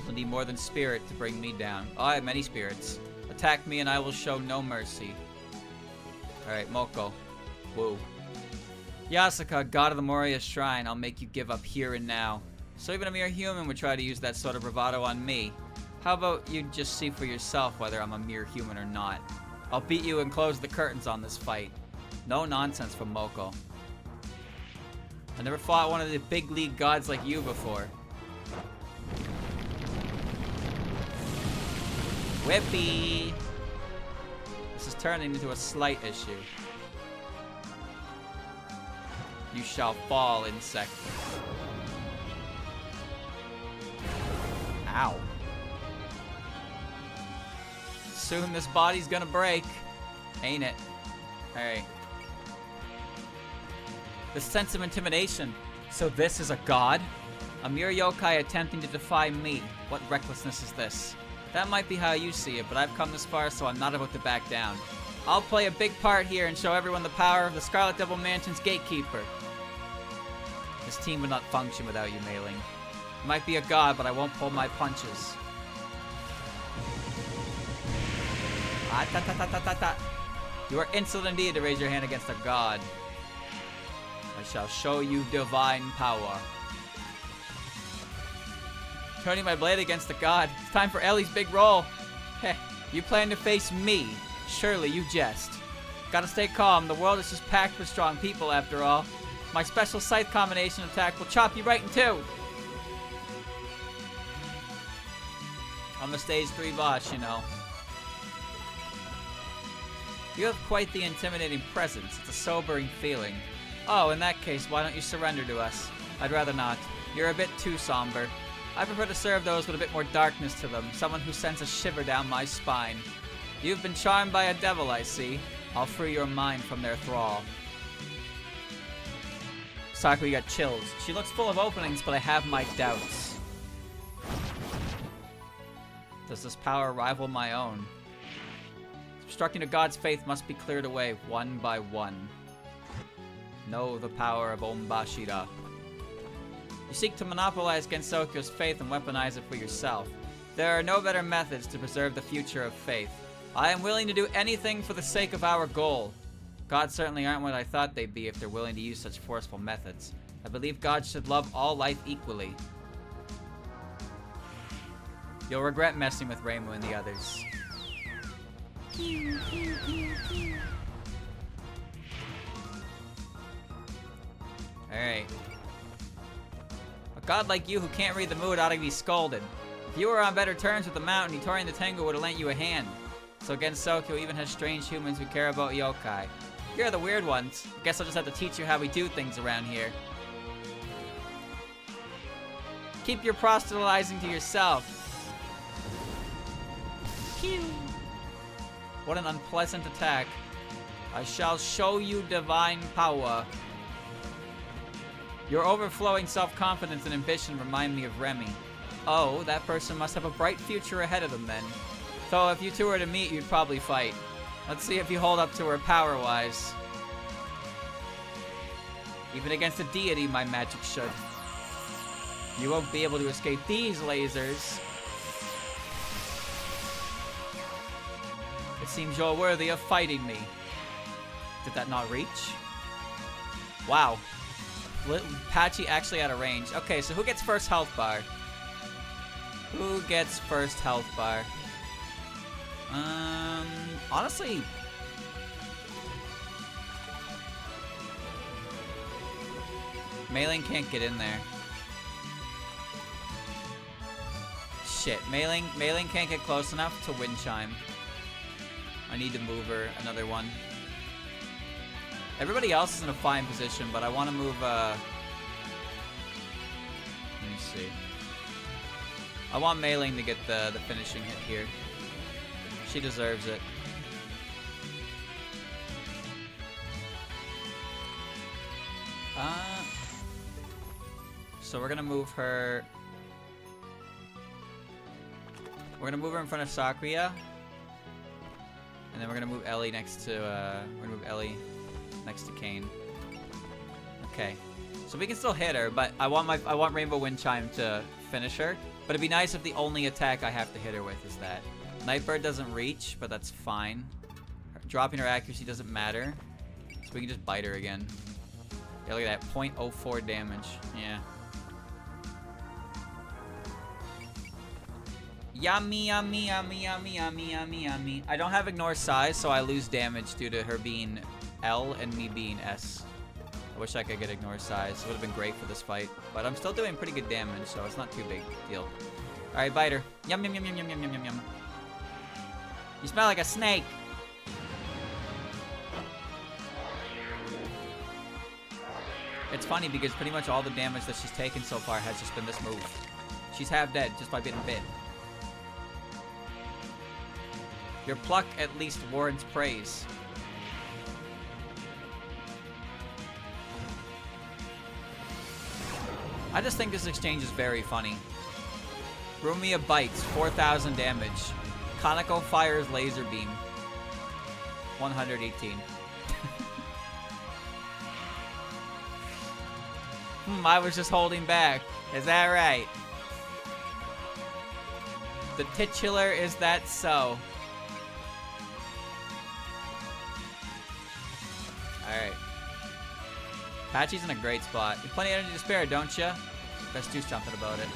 You'll need more than spirit to bring me down. Oh, I have many spirits. Attack me and I will show no mercy. Alright, Moko. Whoa. Yasuka, god of the Moria Shrine, I'll make you give up here and now. So even a mere human would try to use that sort of bravado on me. How about you just see for yourself whether I'm a mere human or not? I'll beat you and close the curtains on this fight. No nonsense from Moko. I never fought one of the big league gods like you before. Whippy! This is turning into a slight issue. You shall fall, insect. Ow. Soon this body's gonna break. Ain't it? Alright. The sense of intimidation. So this is a god? A mere yokai attempting to defy me. What recklessness is this? That might be how you see it, but I've come this far, so I'm not about to back down. I'll play a big part here and show everyone the power of the Scarlet Devil Mansion's gatekeeper. This team would not function without you, Mei Ling. You might be a god, but I won't pull my punches. You are insolent indeed to raise your hand against a god. I shall show you divine power. Turning my blade against the god. It's time for Ellie's big roll. Heh, you plan to face me. Surely you jest. Gotta stay calm. The world is just packed with strong people after all. My special scythe combination attack will chop you right in two. I'm a stage 3 boss, you know. You have quite the intimidating presence. It's a sobering feeling. Oh, in that case, why don't you surrender to us? I'd rather not. You're a bit too somber. I prefer to serve those with a bit more darkness to them, someone who sends a shiver down my spine. You've been charmed by a devil, I see. I'll free your mind from their thrall. Sakuya got chills. She looks full of openings, but I have my doubts. Does this power rival my own? Obstructing a god's faith must be cleared away one by one. Know the power of Ombashira. You seek to monopolize Gensokyo's faith and weaponize it for yourself. There are no better methods to preserve the future of faith. I am willing to do anything for the sake of our goal. Gods certainly aren't what I thought they'd be if they're willing to use such forceful methods. I believe gods should love all life equally. You'll regret messing with Reimu and the others. Pew, pew, pew, pew. Alright. A god like you who can't read the mood ought to be scolded. If you were on better terms with the mountain, Hitori and the Tengu would have lent you a hand. So Gensokyo even has strange humans who care about yokai. You're the weird ones. I guess I'll just have to teach you how we do things around here. Keep your proselytizing to yourself. Pew. What an unpleasant attack. I shall show you divine power. Your overflowing self-confidence and ambition remind me of Remy. Oh, that person must have a bright future ahead of them then. So if you two were to meet, you'd probably fight. Let's see if you hold up to her power-wise. Even against a deity, my magic should. You won't be able to escape these lasers. It seems you're worthy of fighting me. Did that not reach? Wow. Patchy actually out of range. Okay, so who gets first health bar? Who gets first health bar? Honestly... Maiden can't get in there. Shit, Maiden can't get close enough to Wind Chime. I need to move her another one. Everybody else is in a fine position, but I want to move, let me see. I want Maiden to get the finishing hit here. She deserves it. So we're gonna move her. We're gonna move her in front of Sakuya, and then we're gonna move Ellie next to. We're gonna move Ellie next to Kane. Okay, so we can still hit her, but I want Rainbow Wind Chime to finish her. But it'd be nice if the only attack I have to hit her with is that. Nightbird doesn't reach, but that's fine. Dropping her accuracy doesn't matter, so we can just bite her again. Yeah, look at that, 0.04 damage. Yeah. Yummy, yummy, yummy, yummy, yummy, yummy, yummy. I don't have Ignore Size, so I lose damage due to her being L and me being S. I wish I could get Ignore Size. It would have been great for this fight. But I'm still doing pretty good damage, so it's not too big deal. Alright, bite her. Yum, yum, yum, yum, yum, yum, yum, yum, yum. You smell like a snake. It's funny because pretty much all the damage that she's taken so far has just been this move. She's half dead just by being bit. Your pluck at least warrants praise. I just think this exchange is very funny. Rumia bites, 4,000 damage. Kaneko fires laser beam. 118. I was just holding back. Is that right? The titular is that so. Alright. Patchy's in a great spot. You have plenty of energy to spare, don't you? Let's do something about it.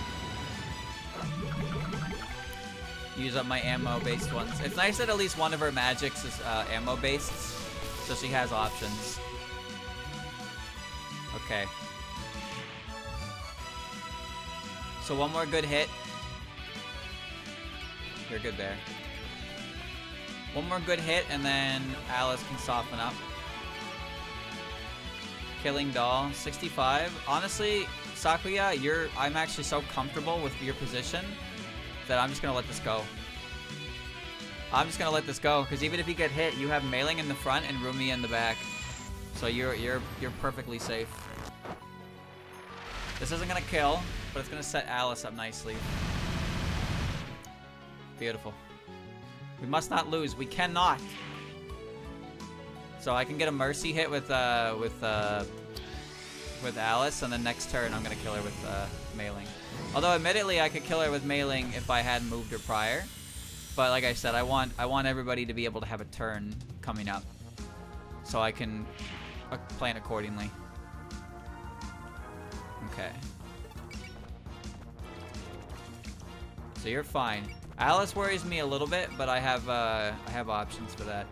Use up my ammo-based ones. It's nice that at least one of her magics is ammo-based, so she has options. Okay. So one more good hit. You're good there. One more good hit, and then Alice can soften up. Killing Doll, 65. Honestly, Sakuya, I'm actually so comfortable with your position that I'm just gonna let this go. I'm just gonna let this go, because even if you get hit, you have Mailing in the front and Rumi in the back. So you're perfectly safe. This isn't gonna kill, but it's gonna set Alice up nicely. Beautiful. We must not lose. We cannot. So I can get a mercy hit with Alice, and then next turn I'm gonna kill her with Mailing. Although admittedly I could kill her with Mailing if I hadn't moved her prior. But like I said, I want everybody to be able to have a turn coming up, so I can plan accordingly. Okay. So you're fine. Alice worries me a little bit, but I have options for that.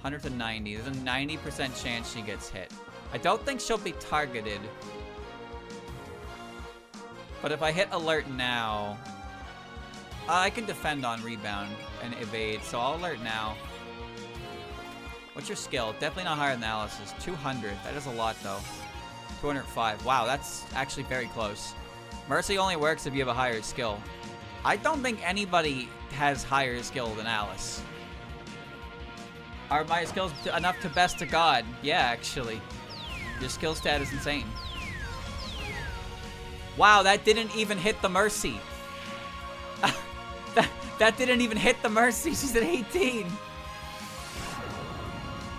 100 to 90. There's a 90% chance she gets hit. I don't think she'll be targeted. But if I hit alert now, I can defend on rebound and evade, so I'll alert now. What's your skill? Definitely not higher than Alice's. 200. That is a lot, though. 205. Wow, that's actually very close. Mercy only works if you have a higher skill. I don't think anybody has higher skill than Alice. Are my skills enough to best to God? Yeah, actually. Your skill stat is insane. Wow, that didn't even hit the Mercy. that didn't even hit the Mercy. She's at 18.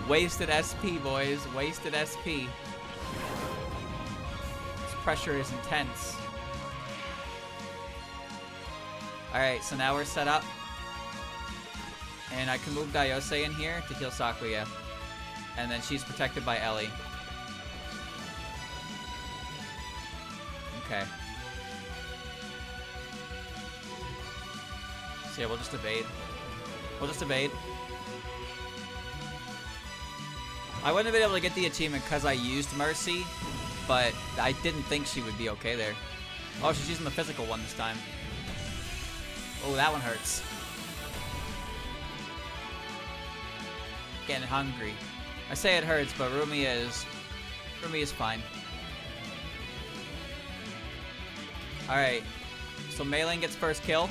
Wasted SP, boys. Wasted SP. This pressure is intense. Alright, so now we're set up. And I can move Daiose in here to heal Sakuya. And then she's protected by Ellie. Okay. So yeah, we'll just evade. We'll just evade. I wouldn't have been able to get the achievement because I used Mercy, but I didn't think she would be okay there. Oh, she's using the physical one this time. Oh, that one hurts. Getting hungry. I say it hurts, but Rumiya is fine. Alright. So Maylin gets first kill.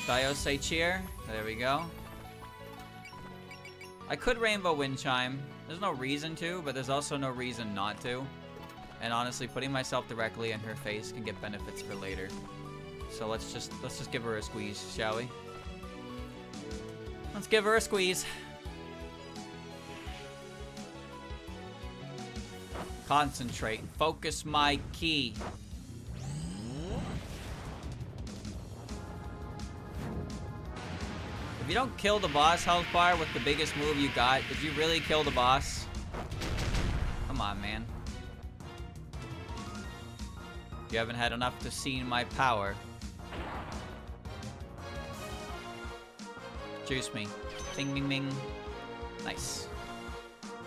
Daiose cheer. There we go. I could Rainbow Wind Chime. There's no reason to, but there's also no reason not to. And honestly, putting myself directly in her face can get benefits for later. So let's just give her a squeeze, shall we? Let's give her a squeeze. Concentrate. Focus my ki. If you don't kill the boss health bar with the biggest move you got, did you really kill the boss? Come on, man. You haven't had enough to see my power. Juice me. Ding, ding, ding. Nice.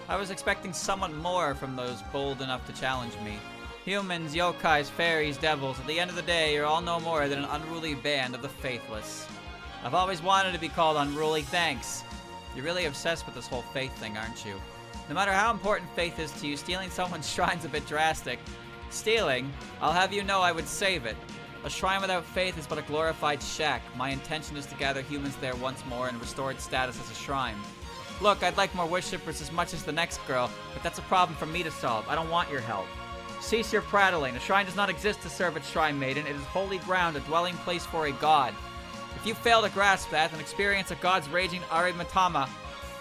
I was expecting somewhat more from those bold enough to challenge me. Humans, yokais, fairies, devils, at the end of the day, you're all no more than an unruly band of the faithless. I've always wanted to be called unruly, thanks. You're really obsessed with this whole faith thing, aren't you? No matter how important faith is to you, stealing someone's shrine's a bit drastic. Stealing? I'll have you know I would save it. A shrine without faith is but a glorified shack. My intention is to gather humans there once more and restore its status as a shrine. Look, I'd like more worshippers as much as the next girl, but that's a problem for me to solve. I don't want your help. Cease your prattling. A shrine does not exist to serve its shrine maiden. It is holy ground, a dwelling place for a god. If you fail to grasp that, then experience a god's raging Arimitama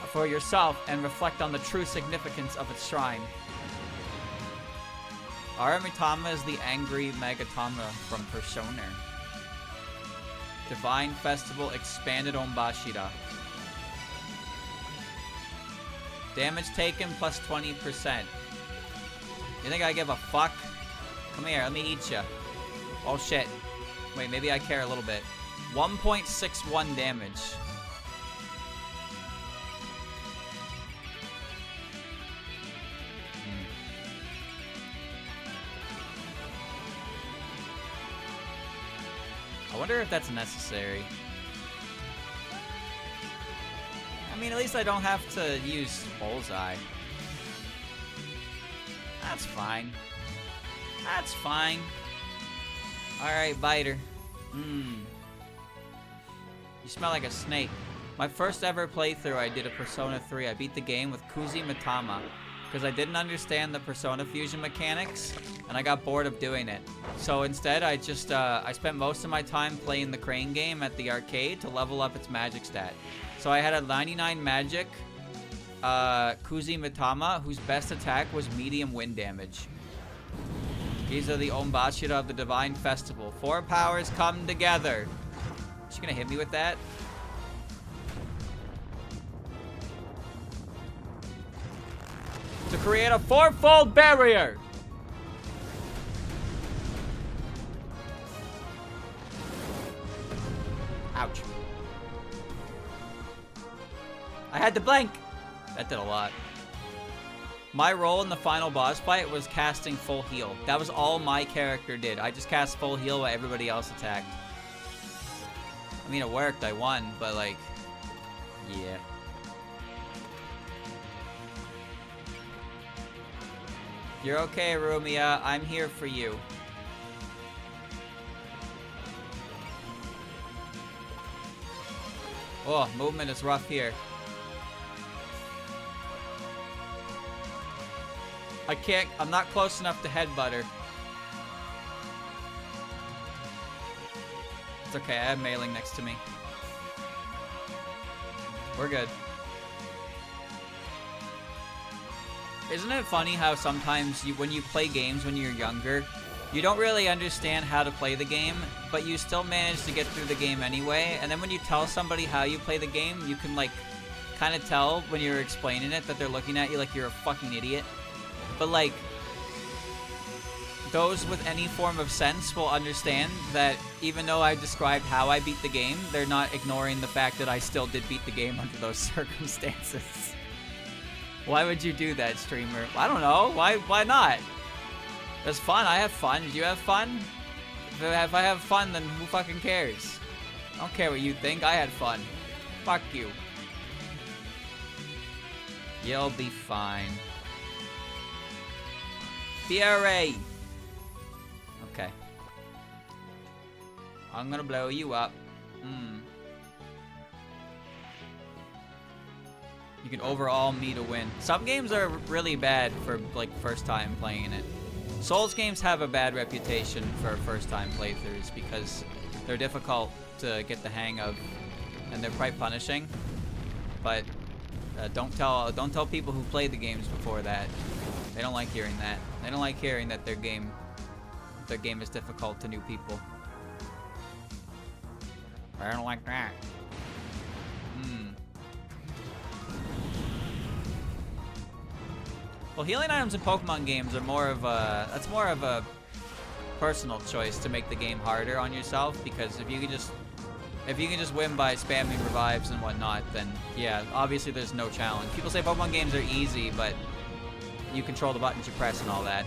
for yourself and reflect on the true significance of its shrine. Arimitama is the angry Megatama from Persona. Divine Festival expanded Onbashira. Damage taken plus 20%. You think I give a fuck? Come here, let me eat ya. Oh shit. Wait, maybe I care a little bit. 1.61 damage. I wonder if that's necessary. I mean, at least I don't have to use Bullseye. That's fine. That's fine. Alright, biter. You smell like a snake. My first ever playthrough, I did a Persona 3. I beat the game with Kuzi Mitama because I didn't understand the Persona fusion mechanics and I got bored of doing it. So instead, I just I spent most of my time playing the Crane game at the arcade to level up its magic stat. So I had a 99 magic Kuzi Mitama whose best attack was medium wind damage. These are the Onbashira of the Divine Festival. 4 powers come together. Is she gonna hit me with that? To create a 4-fold barrier! Ouch. I had to blank! That did a lot. My role in the final boss fight was casting full heal. That was all my character did. I just cast full heal while everybody else attacked. I mean, it worked. I won, but like, yeah. You're okay, Rumiya. I'm here for you. Oh, movement is rough here. I can't, I'm not close enough to headbutt her. It's okay, I have Mailing next to me. We're good. Isn't it funny how sometimes when you play games when you're younger, you don't really understand how to play the game, but you still manage to get through the game anyway, and then when you tell somebody how you play the game, you can, like, kind of tell when you're explaining it that they're looking at you like you're a fucking idiot. But, like, those with any form of sense will understand that even though I described how I beat the game, they're not ignoring the fact that I still did beat the game under those circumstances. Why would you do that, streamer? I don't know. Why not? It's fun. I have fun. Did you have fun? If I have fun, then who fucking cares? I don't care what you think. I had fun. Fuck you. You'll be fine. PRA. Okay. I'm gonna blow you up. You can overall me to win. Some games are really bad for, like, first time playing it. Souls games have a bad reputation for first time playthroughs because they're difficult to get the hang of and they're quite punishing. But don't tell people who played the games before that. They don't like hearing that. They don't like hearing that their game is difficult to new people. I don't like that. Well, healing items in Pokemon games are more of a personal choice to make the game harder on yourself, because if you can just win by spamming revives and whatnot, then yeah, obviously there's no challenge. People say Pokemon games are easy, but you control the buttons you press and all that.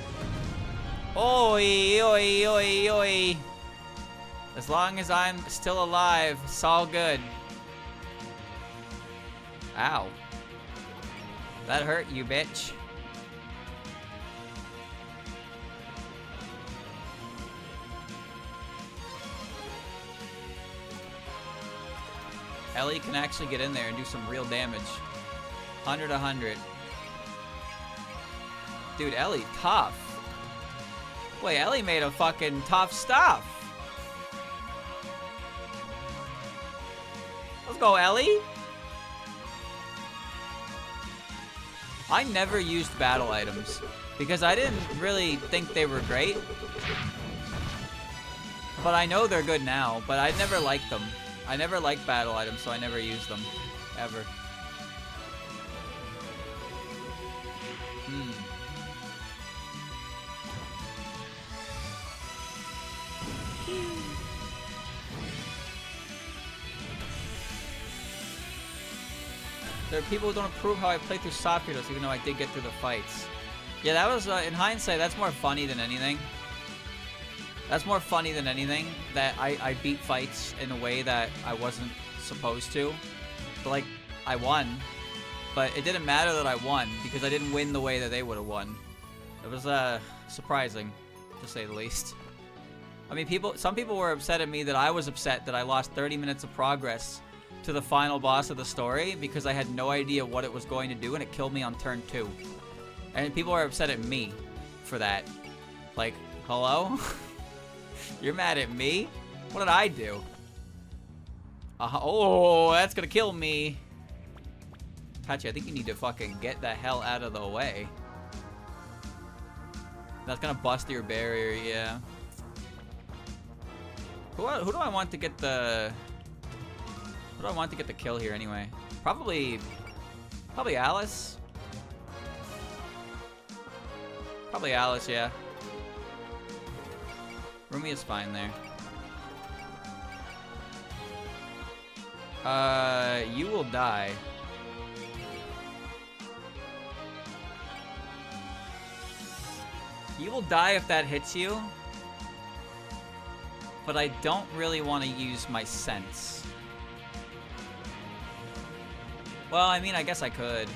Oi, oi, oi, oi. As long as I'm still alive, it's all good. Ow. That hurt you, bitch. Ellie can actually get in there and do some real damage. 100-100. Dude, Ellie, tough. Wait, Ellie made a fucking tough stuff. Let's go, Ellie. I never used battle items because I didn't really think they were great. But I know they're good now, but I never liked them. I never liked battle items, so I never used them. Ever. There are people who don't approve how I play through Saphiros, even though I did get through the fights. Yeah, that was, in hindsight, that's more funny than anything. That's more funny than anything, that I beat fights in a way that I wasn't supposed to. But, like, I won. But it didn't matter that I won, because I didn't win the way that they would have won. It was, surprising, to say the least. I mean, some people were upset at me that I was upset that I lost 30 minutes of progress to the final boss of the story, because I had no idea what it was going to do, and it killed me on turn 2. And people were upset at me for that. Like, hello? You're mad at me? What did I do? Oh, that's gonna kill me. Tachi, I think you need to fucking get the hell out of the way. That's gonna bust your barrier, yeah. Who do I want to get the... Who do I want to get the kill here anyway? Probably Alice. Probably Alice, yeah. Rumi is fine there. You will die. You will die if that hits you. But I don't really want to use my sense. Well, I mean, I guess I could.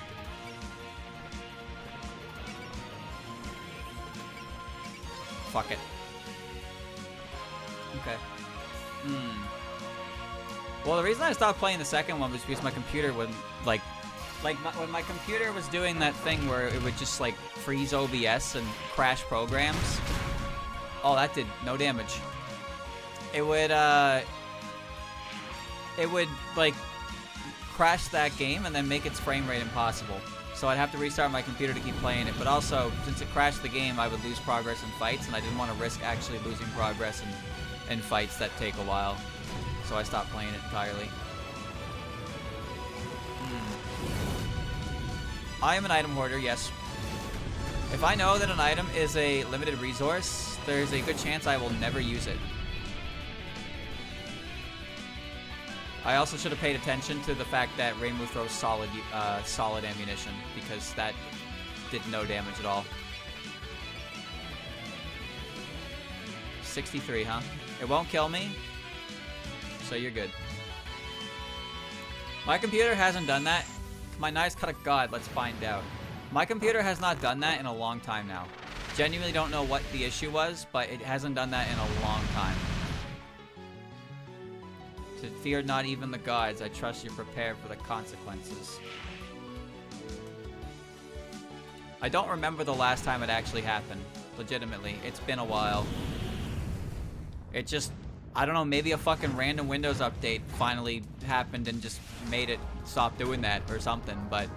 Fuck it. Okay. Well, the reason I stopped playing the second one was because my computer wouldn't, like, Like, when my computer was doing that thing where it would just, like, freeze OBS and crash programs. Oh, that did no damage. It would, like, crash that game and then make its frame rate impossible. So I'd have to restart my computer to keep playing it. But also, since it crashed the game, I would lose progress in fights, and I didn't want to risk actually losing progress in fights that take a while. So I stopped playing it entirely. I am an item hoarder, yes. If I know that an item is a limited resource, there's a good chance I will never use it. I also should have paid attention to the fact that Reimu throws solid ammunition, because that did no damage at all. 63, huh? It won't kill me, so you're good. My computer hasn't done that. My nice cut of God, let's find out. My computer has not done that in a long time now. Genuinely don't know what the issue was, but it hasn't done that in a long time. To fear not even the gods, I trust you're prepared for the consequences. I don't remember the last time it actually happened. Legitimately, it's been a while. It just, I don't know, maybe a fucking random Windows update finally happened and just made it stop doing that or something, but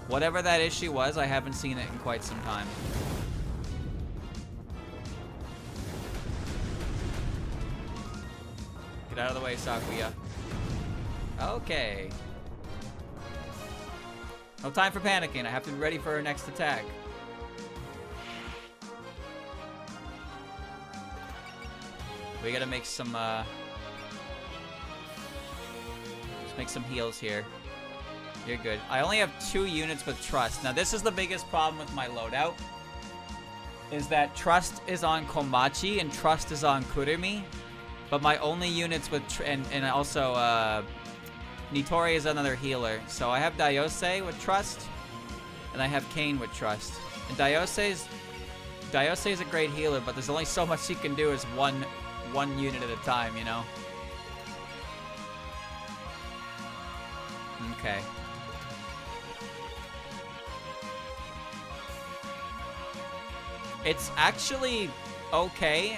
whatever that issue was, I haven't seen it in quite some time. Get out of the way, Sakuya. Okay. No time for panicking. I have to be ready for her next attack. We gotta make some, let's make some heals here. You're good. I only have 2 units with Trust. Now, this is the biggest problem with my loadout. Is that Trust is on Komachi and Trust is on Kurumi. But my only units with, and also, Nitori is another healer. So I have Dayose with Trust, and I have Kane with Trust. And Dayose is a great healer, but there's only so much she can do as one unit at a time, you know? Okay. It's actually okay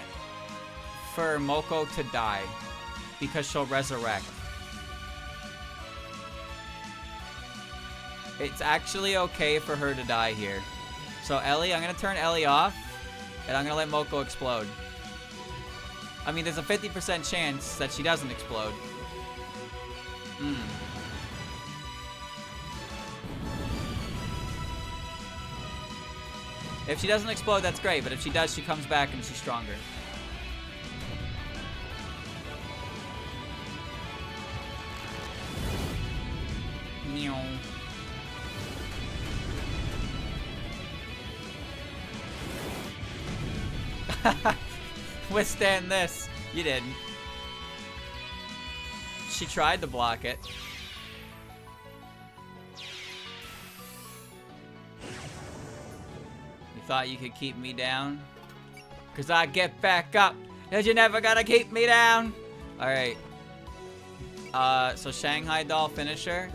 for Moko to die, because she'll resurrect. It's actually okay for her to die here. So Ellie, I'm gonna turn Ellie off, and I'm gonna let Moko explode. I mean, there's a 50% chance that she doesn't explode. If she doesn't explode, that's great, but if she does, she comes back and she's stronger. Meow. Withstand this. You didn't. She tried to block it. You thought you could keep me down? 'Cause I get back up. And you're never gonna keep me down. Alright. So Shanghai Doll finisher.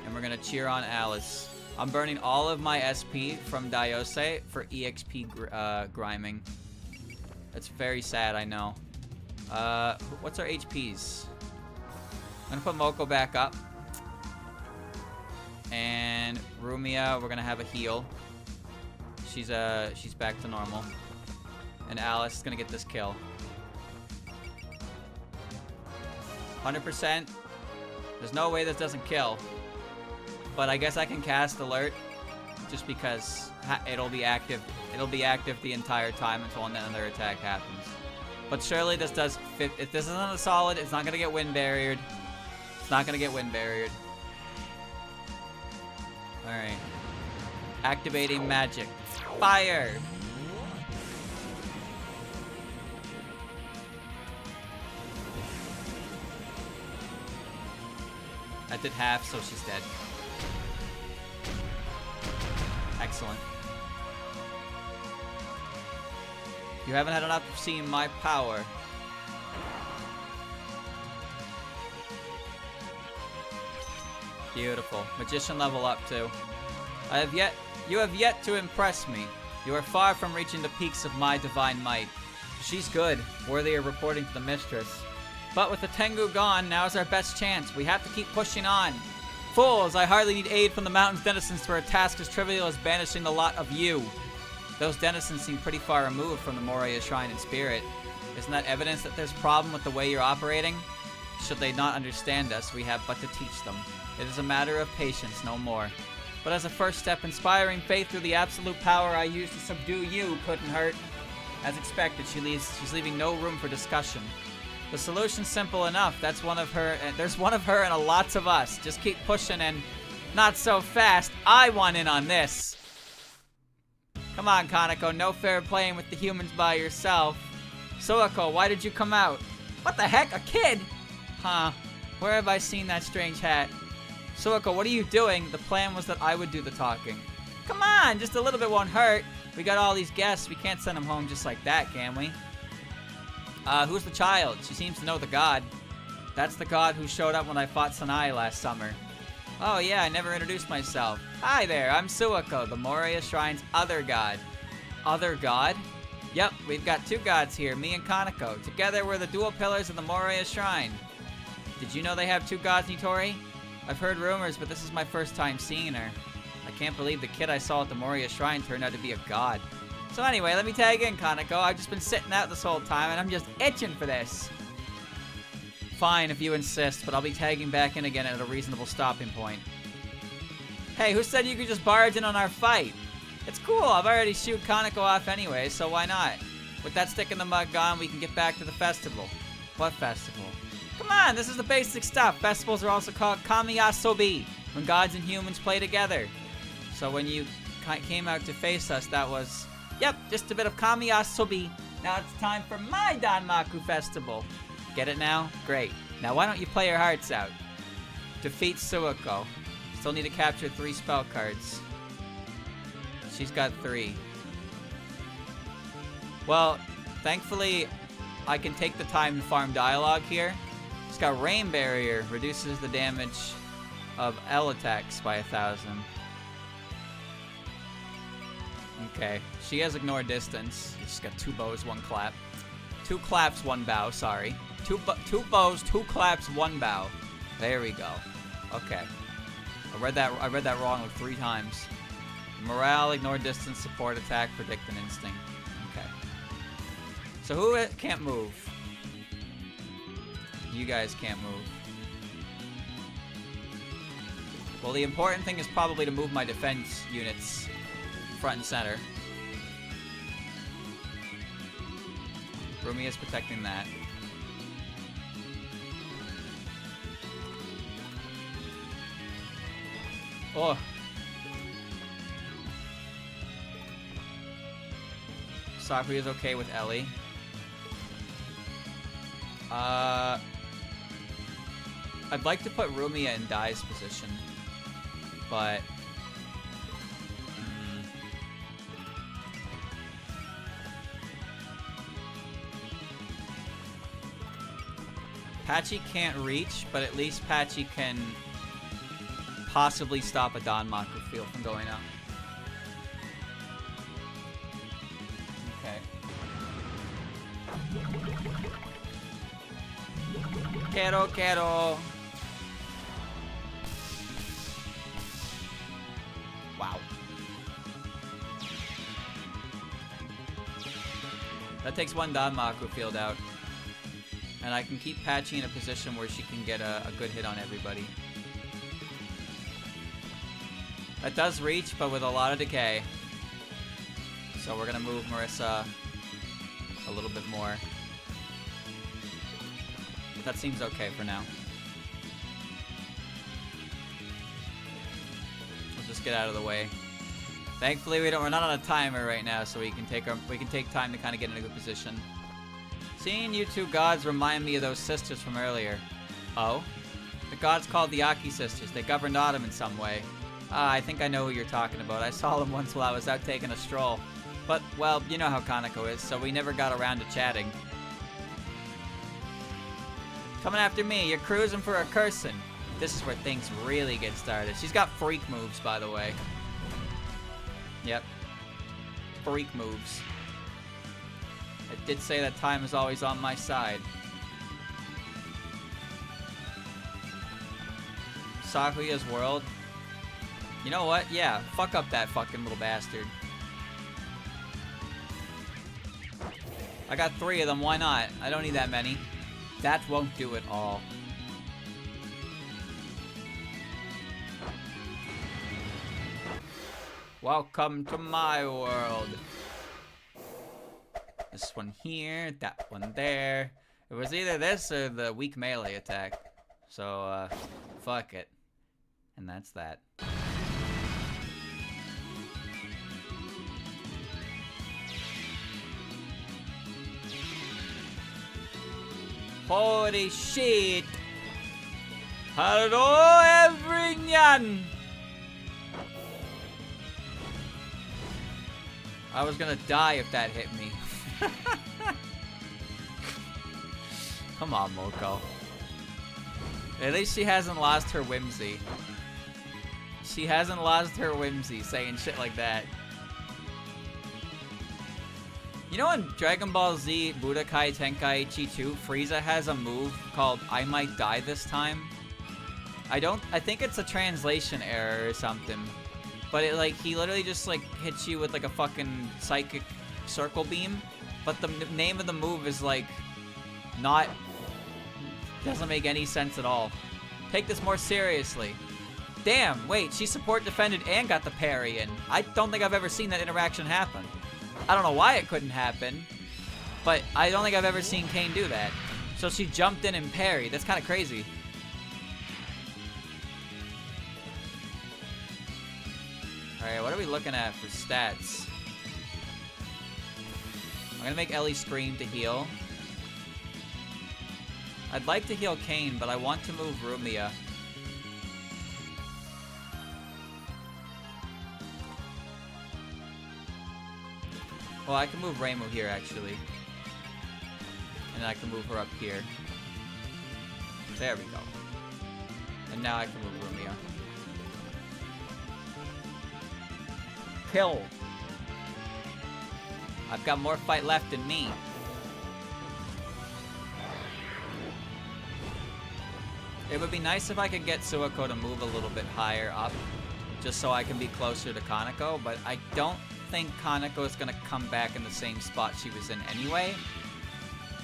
And we're gonna cheer on Alice. I'm burning all of my SP from Dayose for EXP griming. That's very sad, I know. What's our HPs? I'm gonna put Moko back up. And Rumia, we're gonna have a heal. She's back to normal. And Alice is gonna get this kill. 100%. There's no way this doesn't kill. But I guess I can cast alert just because it'll be active. It'll be active the entire time until another attack happens. But surely this does fit. If this isn't a solid, it's not gonna get wind barriered. It's not gonna get wind barriered. Alright. Activating magic. Fire! I did half, so she's dead. Excellent. You haven't had enough of seeing my power. Beautiful. Magician level up, too. You have yet to impress me. You are far from reaching the peaks of my divine might. She's good, worthy of reporting to the mistress. But with the Tengu gone, now is our best chance. We have to keep pushing on. Fools, I hardly need aid from the mountain's denizens for a task as trivial as banishing the lot of you. Those denizens seem pretty far removed from the Moria Shrine in spirit. Isn't that evidence that there's a problem with the way you're operating? Should they not understand us, we have but to teach them. It is a matter of patience, no more. But as a first step, inspiring faith through the absolute power I use to subdue you couldn't hurt. As expected, she's leaving no room for discussion. The solution's simple enough. There's one of her and a lots of us. Just keep pushing and not so fast. I want in on this. Come on, Kaneko. No fair playing with the humans by yourself. Suwako, why did you come out? What the heck? A kid? Huh. Where have I seen that strange hat? Suwako, what are you doing? The plan was that I would do the talking. Come on, just a little bit won't hurt. We got all these guests. We can't send them home just like that, can we? Who's the child? She seems to know the god. That's the god who showed up when I fought Sanai last summer. Oh yeah, I never introduced myself. Hi there, I'm Suwako, the Moria Shrine's other god. Other god? Yep, we've got two gods here, me and Kaneko. Together we're the dual pillars of the Moria Shrine. Did you know they have two gods, Nitori? I've heard rumors, but this is my first time seeing her. I can't believe the kid I saw at the Moria Shrine turned out to be a god. So anyway, let me tag in, Kaneko. I've just been sitting out this whole time, and I'm just itching for this. Fine, if you insist, but I'll be tagging back in again at a reasonable stopping point. Hey, who said you could just barge in on our fight? It's cool, I've already shooed Kaneko off anyway, so why not? With that stick in the mud gone, we can get back to the festival. What festival? Come on, this is the basic stuff. Festivals are also called Kami-Asobi, when gods and humans play together. So when you came out to face us, that was... Yep, just a bit of Kami-Asobi. Now it's time for my Danmaku Festival. Get it now? Great. Now why don't you play your hearts out? Defeat Suwako. Still need to capture 3 spell cards. She's got 3. Well, thankfully, I can take the time to farm dialogue here. She's got Rain Barrier. Reduces the damage of L attacks by 1,000. Okay. She has Ignore Distance. She's got 2 bows, 1 clap. 2 claps, 1 bow, sorry. 2 bows, 2 claps, 1 bow. There we go. Okay. I read that wrong like 3 times. Morale, Ignore Distance, Support, Attack, Predict, and Instinct. Okay. So who can't move? You guys can't move. Well, the important thing is probably to move my defense units front and center. Rumi is protecting that. Oh. Sakura is okay with Ellie. I'd like to put Rumia in Dai's position, but Patchy can't reach, but at least Patchy can possibly stop a Danmaku field from going up. Quero. Wow. That takes 1 Danmaku field out. And I can keep Patchy in a position where she can get a good hit on everybody. That does reach, but with a lot of decay. So we're gonna move Marissa a little bit more. That seems okay for now. We'll just get out of the way. Thankfully, we're not on a timer right now, so we can take time to kind of get in a good position. Seeing you 2 gods remind me of those sisters from earlier. Oh? The gods called the Aki sisters. They governed Autumn in some way. I think I know who you're talking about. I saw them once while I was out taking a stroll. But, well, you know how Kaneko is, so we never got around to chatting. Coming after me, you're cruising for a cursing. This is where things really get started. She's got freak moves, by the way. Yep. Freak moves. I did say that time is always on my side. Sakuya's world. You know what? Yeah, fuck up that fucking little bastard. I got 3 of them, why not? I don't need that many. That won't do it all. Welcome to my world. This one here, that one there. It was either this or the weak melee attack. So, fuck it. And that's that. Holy shit! Hello, everyone! I was gonna die if that hit me. Come on, Moko. At least she hasn't lost her whimsy. She hasn't lost her whimsy saying shit like that. You know in Dragon Ball Z Budokai Tenkaichi 2, Frieza has a move called I Might Die This Time? I think it's a translation error or something. But it like, he literally just like hits you with like a fucking psychic circle beam. But the name of the move is like, doesn't make any sense at all. Take this more seriously. Damn, wait, she support defended and got the parry in. I don't think I've ever seen that interaction happen. I don't know why it couldn't happen, but I don't think I've ever seen Kane do that. So she jumped in and parried. That's kind of crazy. Alright, what are we looking at for stats? I'm gonna make Ellie scream to heal. I'd like to heal Kane, but I want to move Rumia. Well, I can move Reimu here, actually. And I can move her up here. There we go. And now I can move Rumia. Kill. I've got more fight left in me. It would be nice if I could get Suwako to move a little bit higher up, just so I can be closer to Kaneko, but I don't think Kaneko is gonna come back in the same spot she was in anyway.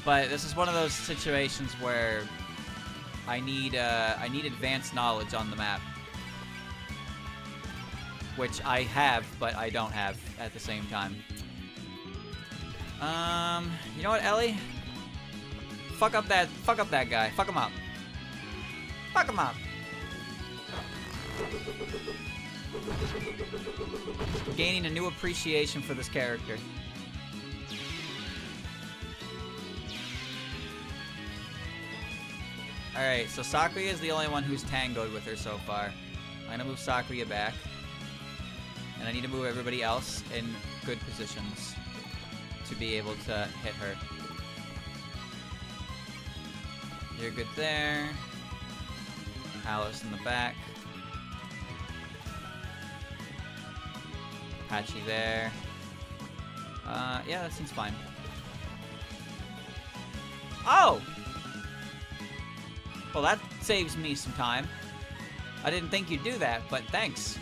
But this is one of those situations where I need advanced knowledge on the map, which I have, but I don't have at the same time. You know what, Ellie? Fuck up that guy. Fuck him up. Fuck him up. Gaining a new appreciation for this character. Alright, so Sakuya is the only one who's tangoed with her so far. I'm gonna move Sakuya back. And I need to move everybody else in good positions to be able to hit her. You're good there. Alice in the back. Hachi there. Yeah, that seems fine. Oh! Well, that saves me some time. I didn't think you'd do that, but thanks.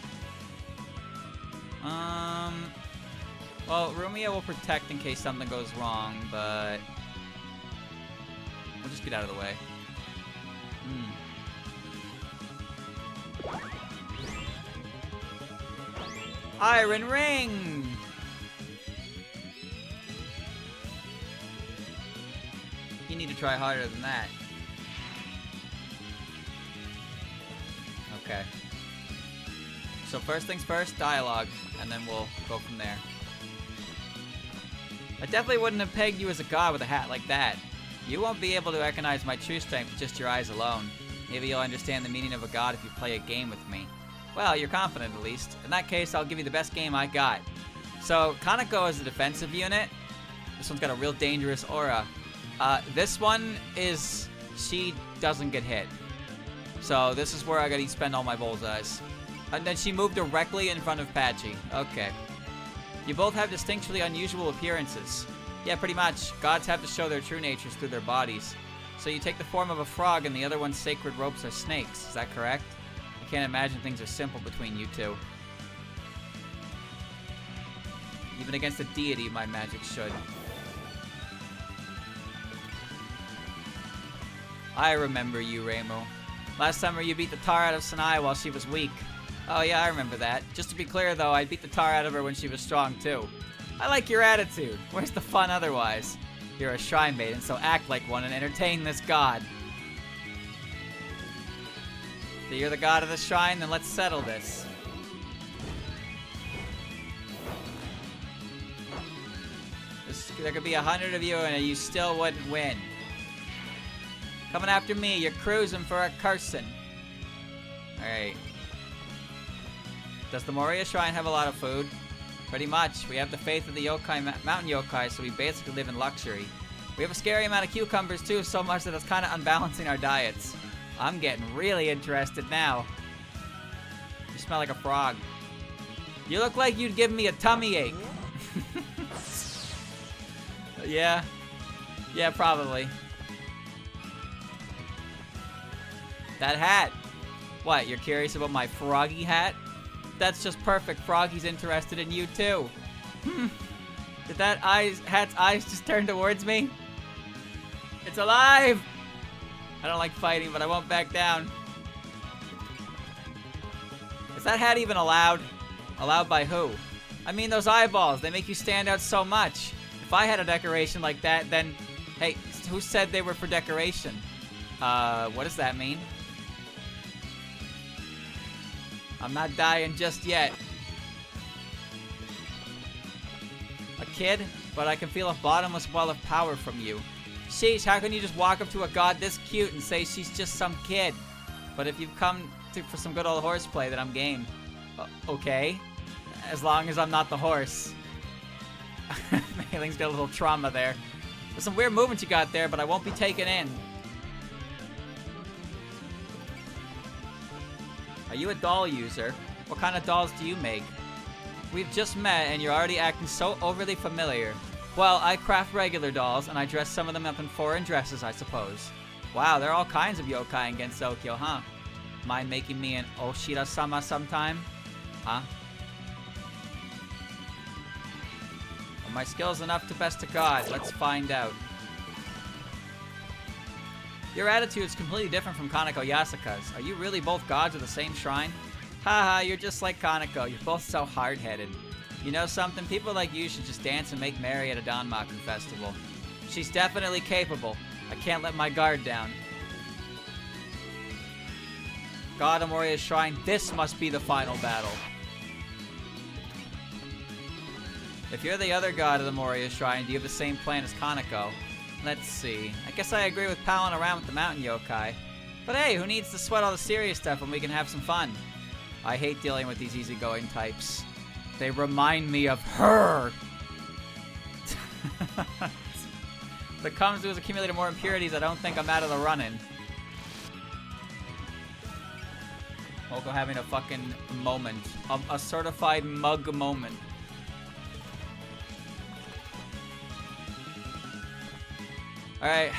Well, Rumia will protect in case something goes wrong, but we'll just get out of the way. Iron Ring! You need to try harder than that. Okay. So first things first, dialogue, and then we'll go from there. I definitely wouldn't have pegged you as a god with a hat like that. You won't be able to recognize my true strength with just your eyes alone. Maybe you'll understand the meaning of a god if you play a game with me. Well, you're confident at least. In that case, I'll give you the best game I got. So, Kaneko is a defensive unit. This one's got a real dangerous aura. This one is... she doesn't get hit. So this is where I gotta spend all my bullseyes. And then she moved directly in front of Patchy. Okay. You both have distinctly unusual appearances. Yeah, pretty much. Gods have to show their true natures through their bodies. So you take the form of a frog and the other one's sacred ropes are snakes. Is that correct? I can't imagine things are simple between you two. Even against a deity, my magic should. I remember you, Reimu. Last summer you beat the tar out of Sanai while she was weak. Oh yeah, I remember that. Just to be clear though, I beat the tar out of her when she was strong too. I like your attitude. Where's the fun otherwise? You're a shrine maiden, so act like one and entertain this god. So you're the god of the shrine, then let's settle this. There could be 100 of you and you still wouldn't win. Coming after me, you're cruising for a cursing. Alright. Does the Moria Shrine have a lot of food? Pretty much. We have the faith of the yokai, mountain yokai, so we basically live in luxury. We have a scary amount of cucumbers too, so much that it's kind of unbalancing our diets. I'm getting really interested now. You smell like a frog. You look like you'd give me a tummy ache. Yeah. Yeah, probably. That hat. What, you're curious about my froggy hat? That's just perfect. Froggy's interested in you too. Did that hat's eyes just turn towards me? It's alive! I don't like fighting, but I won't back down. Is that hat even allowed? Allowed by who? I mean, those eyeballs, they make you stand out so much. If I had a decoration like that, then... Hey, who said they were for decoration? What does that mean? I'm not dying just yet. A kid? But I can feel a bottomless well of power from you. Sheesh, how can you just walk up to a god this cute and say she's just some kid? But if you've come for some good old horseplay, then I'm game. Okay. As long as I'm not the horse. Mayling's got a little trauma there. There's some weird movements you got there, but I won't be taken in. Are you a doll user? What kind of dolls do you make? We've just met and you're already acting so overly familiar. Well, I craft regular dolls and I dress some of them up in foreign dresses, I suppose. Wow, there are all kinds of yokai in Gensokyo, huh? Mind making me an Oshira-sama sometime? Huh? Are my skills enough to best a god? Let's find out. Your attitude's completely different from Kaneko Yasuka's. Are you really both gods of the same shrine? Haha, you're just like Kaneko. You're both so hard-headed. You know something? People like you should just dance and make merry at a Danmaku festival. She's definitely capable. I can't let my guard down. God of Moria's Shrine, this must be the final battle. If you're the other god of the Moria Shrine, do you have the same plan as Kaneko? Let's see. I guess I agree with palling around with the mountain yokai. But hey, who needs to sweat all the serious stuff when we can have some fun? I hate dealing with these easygoing types. They remind me of her! If it comes to has accumulated more impurities, I don't think I'm out of the running. Oko having a fucking moment. A certified mug moment. Alright.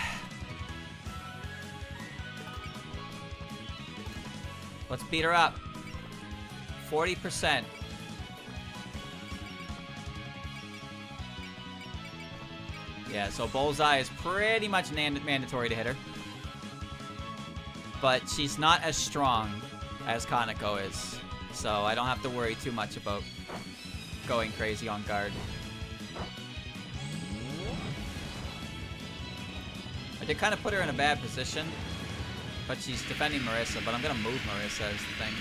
Let's beat her up. 40%. Yeah, so Bullseye is pretty much mandatory to hit her. But she's not as strong as Kaneko is. So I don't have to worry too much about going crazy on guard. I did kind of put her in a bad position, but she's defending Marissa, but I'm going to move Marissa is the thing.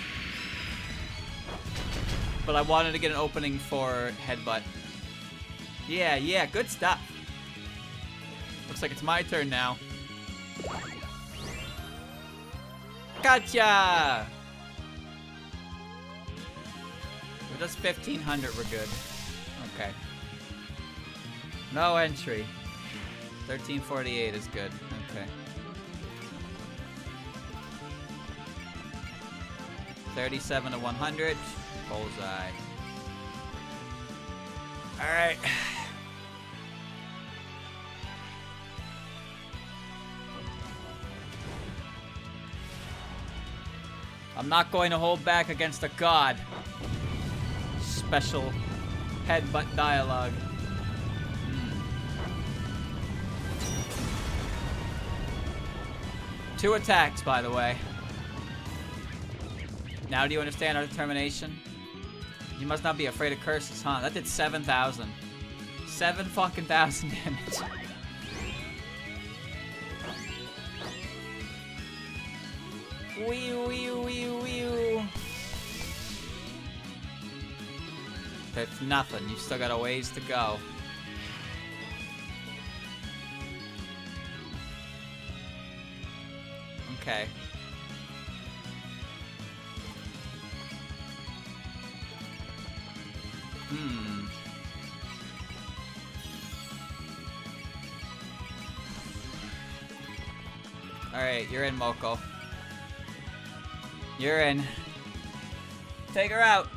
But I wanted to get an opening for Headbutt. Yeah, good stuff. Looks like it's my turn now. Gotcha! If it does 1,500, we're good. Okay. No entry. 1348 is good. Okay. 37 to 100. Bullseye. Alright. I'm not going to hold back against a god. Special headbutt dialogue. 2 attacks, by the way. Now do you understand our determination? You must not be afraid of curses, huh? That did 7,000. 7 fucking thousand damage. Wee wee wee wee. That's nothing. You've still got a ways to go. Okay. Alright, you're in, Moko. You're in. Take her out.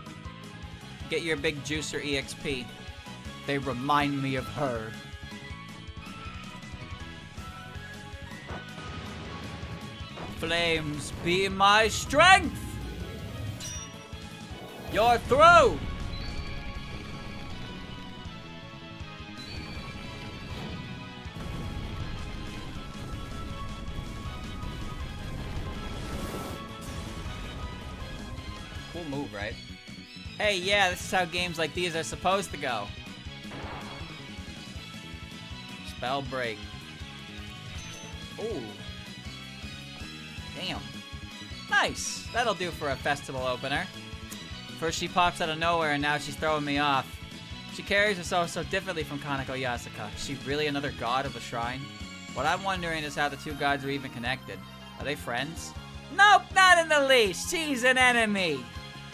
Get your big juicer EXP. They remind me of her. Flames be my strength! You're through! Cool move, right? Hey, yeah, this is how games like these are supposed to go. Spell break. Ooh. Damn. Nice. That'll do for a festival opener. First she pops out of nowhere and now she's throwing me off. She carries herself so differently from Kaneko Yasuka. Is she really another god of the shrine? What I'm wondering is how the two gods are even connected. Are they friends? Nope, not in the least. She's an enemy.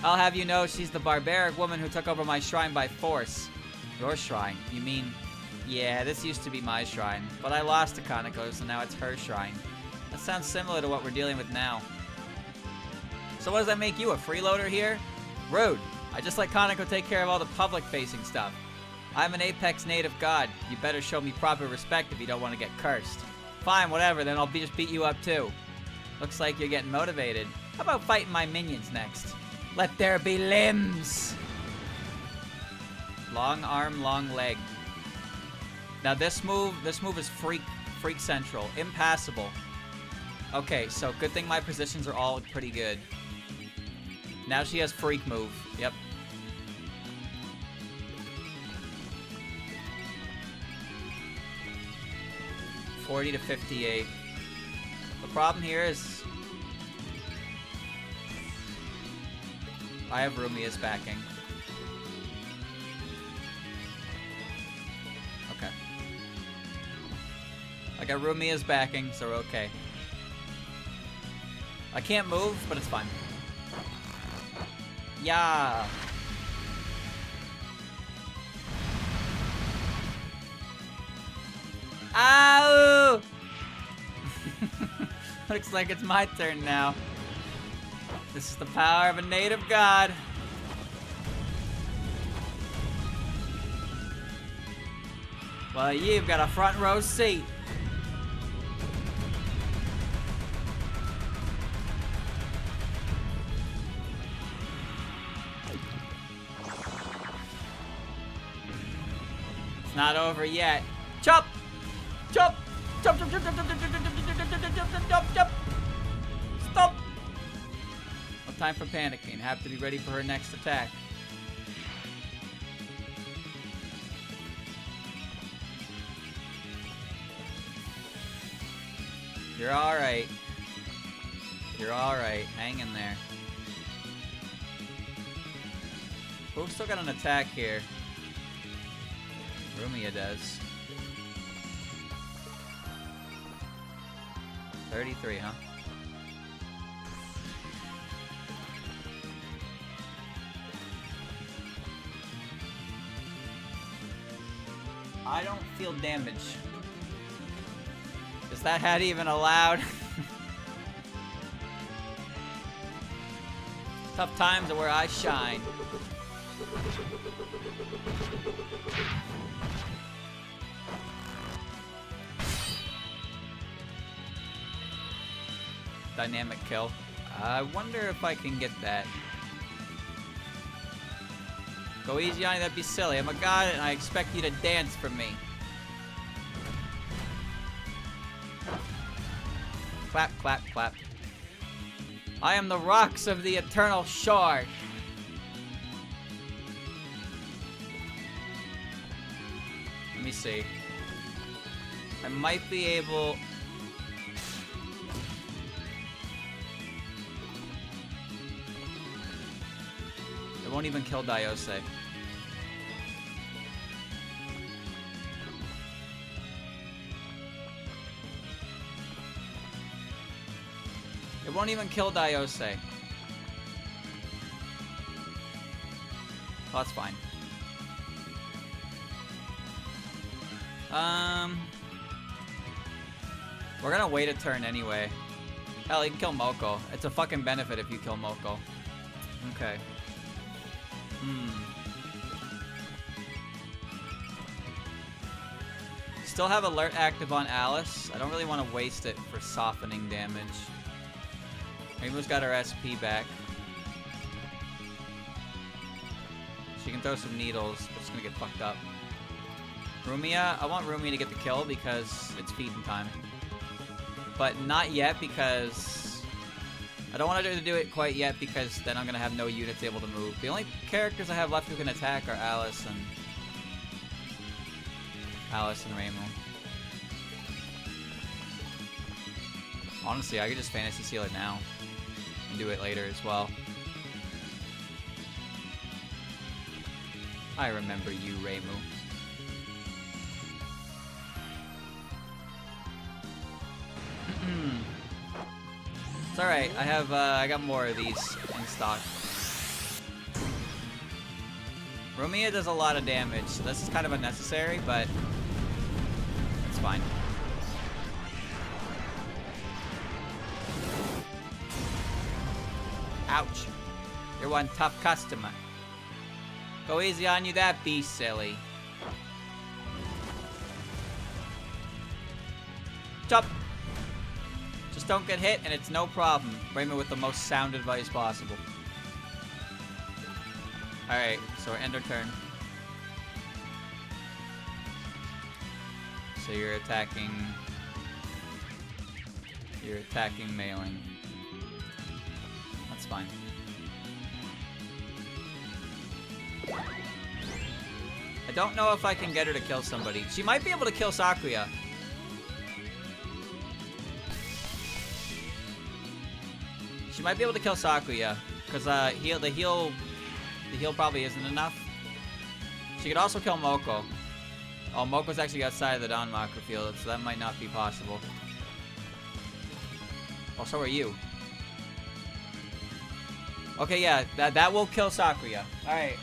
I'll have you know she's the barbaric woman who took over my shrine by force. Your shrine? You mean... Yeah, this used to be my shrine, but I lost to Kaneko, so now it's her shrine. That sounds similar to what we're dealing with now. So what does that make you, a freeloader here? Rude. I just let Kaneko take care of all the public-facing stuff. I'm an Apex native god. You better show me proper respect if you don't want to get cursed. Fine, whatever, then I'll just beat you up too. Looks like you're getting motivated. How about fighting my minions next? Let there be limbs! Long arm, long leg. Now this move is freak central. Impassable. Okay, so good thing my positions are all pretty good. Now she has freak move. Yep. $40 to $58. The problem here is I have Rumia's backing. Okay. I got Rumia's backing, so we're okay. I can't move, but it's fine. Yeah. Ow! Looks like it's my turn now. This is the power of a native god. Well, you've got a front row seat. It's not over yet. Chop! Chop! Chop, chop, chop, chop, chop, chop, chop, chop, chop, chop, chop, chop. Stop! No time for panicking. Have to be ready for her next attack. You're alright. You're alright. Hang in there. Who's still got an attack here? Rumia does. 33, huh? I don't feel damage. Is that hat even allowed? Tough times are where I shine. Dynamic kill. I wonder if I can get that. Go easy on you, that'd be silly. I'm a god and I expect you to dance for me. Clap, clap, clap. I am the rocks of the eternal shore. Let me see. I might be able... It won't even kill Diose. It won't even kill Diose. Well, that's fine. We're gonna wait a turn anyway. Hell, you can kill Moko. It's a fucking benefit if you kill Moko. Okay. Still have alert active on Alice. I don't really want to waste it for softening damage. Rainbow's got her SP back. She can throw some needles, but it's gonna get fucked up. Rumia, I want Rumia to get the kill because it's feeding time. But not yet because... I don't want to do it quite yet because then I'm gonna have no units able to move. The only characters I have left who can attack are Alice and Rainbow. Honestly, I could just fantasy seal it now and do it later as well. I remember you, Reimu. It's alright, I got more of these in stock. Rumia does a lot of damage, so this is kind of unnecessary, but it's fine. Ouch. You're one tough customer. Go easy on you, that be silly. Jump! Just don't get hit and it's no problem. Raymond with the most sound advice possible. Alright, so we're end our turn. So you're attacking mailing. That's fine. I don't know if I can get her to kill somebody. She might be able to kill Sakuya. She might be able to kill Sakuya, because the heal probably isn't enough. She could also kill Moko. Oh, Moko's actually outside of the Danmaku field, so that might not be possible. Oh, so are you. Okay, yeah, that will kill Sakuya. Alright.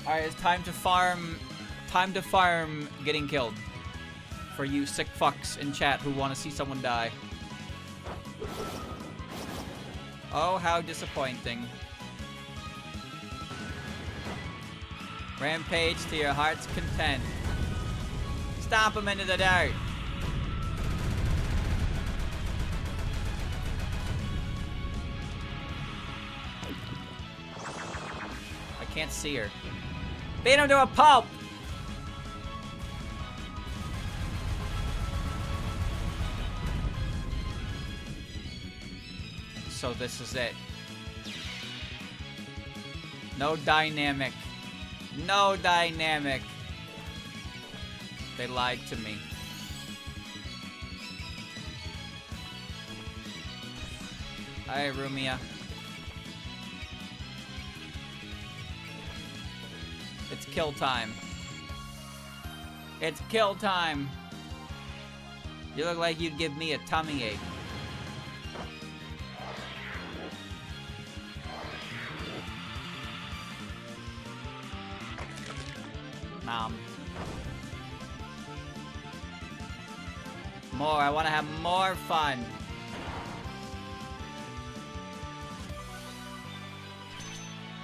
Alright, it's time to farm getting killed. For you sick fucks in chat who want to see someone die. Oh, how disappointing. Rampage to your heart's content. Stomp him into the dirt. I can't see her. Beat him to a pulp! So this is it. No dynamic. No dynamic. They lied to me. Alright, Rumia. It's kill time. It's kill time. You look like you'd give me a tummy ache. More. I want to have more fun.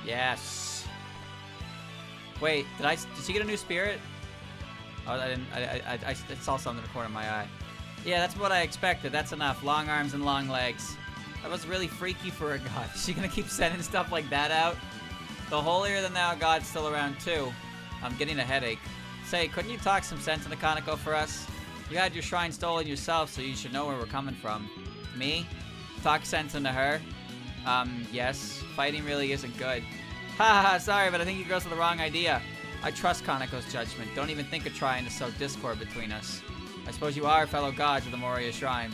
Yes. Wait, did she get a new spirit? Oh, I didn't. I saw something in the corner of my eye. Yeah, that's what I expected. That's enough. Long arms and long legs. That was really freaky for a god. Is she gonna keep sending stuff like that out? The holier than thou god's still around too. I'm getting a headache. Say, couldn't you talk some sense into Kaneko for us? You had your shrine stolen yourself, so you should know where we're coming from. Me? Talk sense into her? Yes. Fighting really isn't good. Haha, sorry, but I think you girls have the wrong idea. I trust Kaneko's judgment. Don't even think of trying to sow discord between us. I suppose you are fellow gods of the Moria Shrine.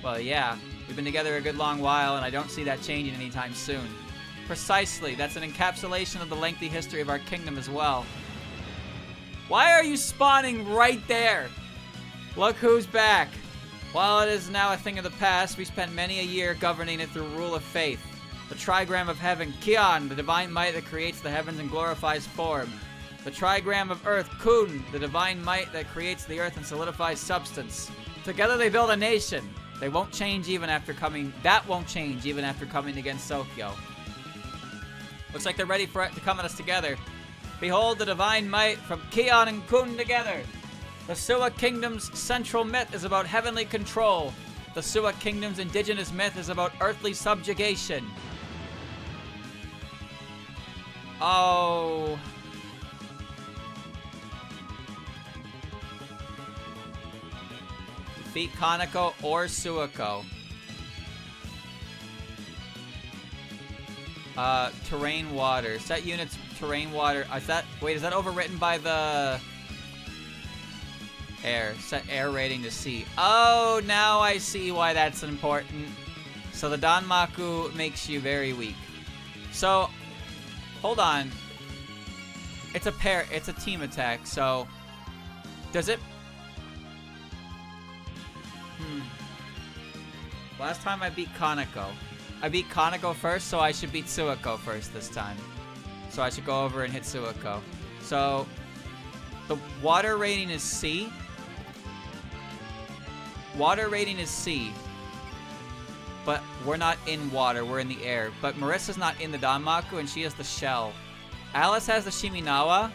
Well, yeah. We've been together a good long while, and I don't see that changing anytime soon. Precisely. That's an encapsulation of the lengthy history of our kingdom as well. Why are you spawning right there? Look who's back. While it is now a thing of the past, we spent many a year governing it through rule of faith. The trigram of heaven, Kian, the divine might that creates the heavens and glorifies form. The trigram of earth, Kun, the divine might that creates the earth and solidifies substance. Together they build a nation. They won't change even after coming. That won't change even after coming against Sokyo. Looks like they're ready for it to come at us together. Behold the divine might from Kion and Kun together. The Suwa Kingdom's central myth is about heavenly control. The Suwa Kingdom's indigenous myth is about earthly subjugation. Oh. Defeat Kaneko or Suwako. Terrain water. Set units terrain water. Is that overwritten by the air? Set air rating to sea. Oh, now I see why that's important. So the Danmaku makes you very weak. So, hold on. It's a team attack, so does it? Last time I beat Kaneko. I beat Kaneko first, so I should beat Suwako first this time. So I should go over and hit Suwako. So, the water rating is C. Water rating is C. But we're not in water, we're in the air. But Marissa's not in the Danmaku, and she has the shell. Alice has the Shiminawa.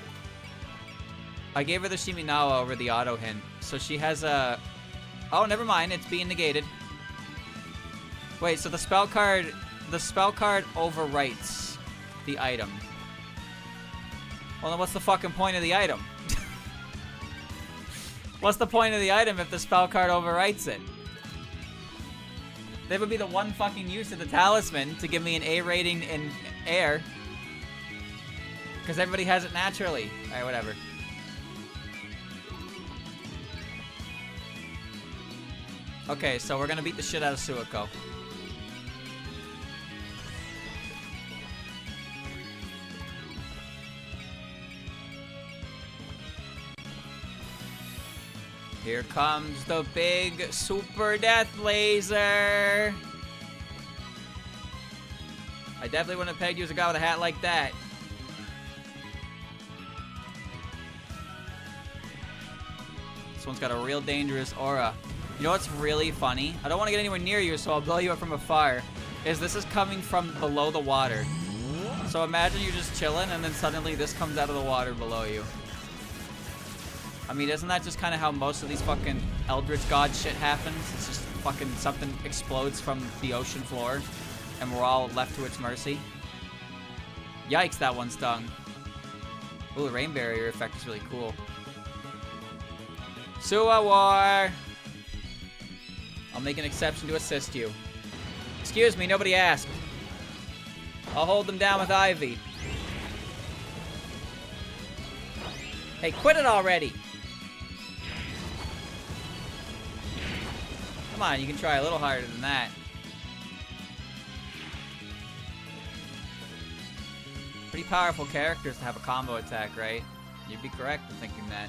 I gave her the Shiminawa over the auto hint. So she has a... Oh, never mind, it's being negated. Wait, so the spell card overwrites the item. Well, then what's the fucking point of the item? What's the point of the item if the spell card overwrites it? That would be the one fucking use of the talisman to give me an A rating in air. Because everybody has it naturally. Alright, whatever. Okay, so we're gonna beat the shit out of Suwako. Here comes the big super death laser. I definitely wouldn't have pegged you as a guy with a hat like that. This one's got a real dangerous aura. You know what's really funny? I don't want to get anywhere near you, so I'll blow you up from afar. This is coming from below the water. So imagine you're just chilling, and then suddenly this comes out of the water below you. I mean, isn't that just kind of how most of these fucking Eldritch God shit happens? It's just fucking something explodes from the ocean floor, and we're all left to its mercy. Yikes, that one stung. Ooh, the rain barrier effect is really cool. Suwa War! I'll make an exception to assist you. Excuse me, nobody asked. I'll hold them down with Ivy. Hey, quit it already! Come on, you can try a little harder than that. Pretty powerful characters to have a combo attack, right? You'd be correct in thinking that.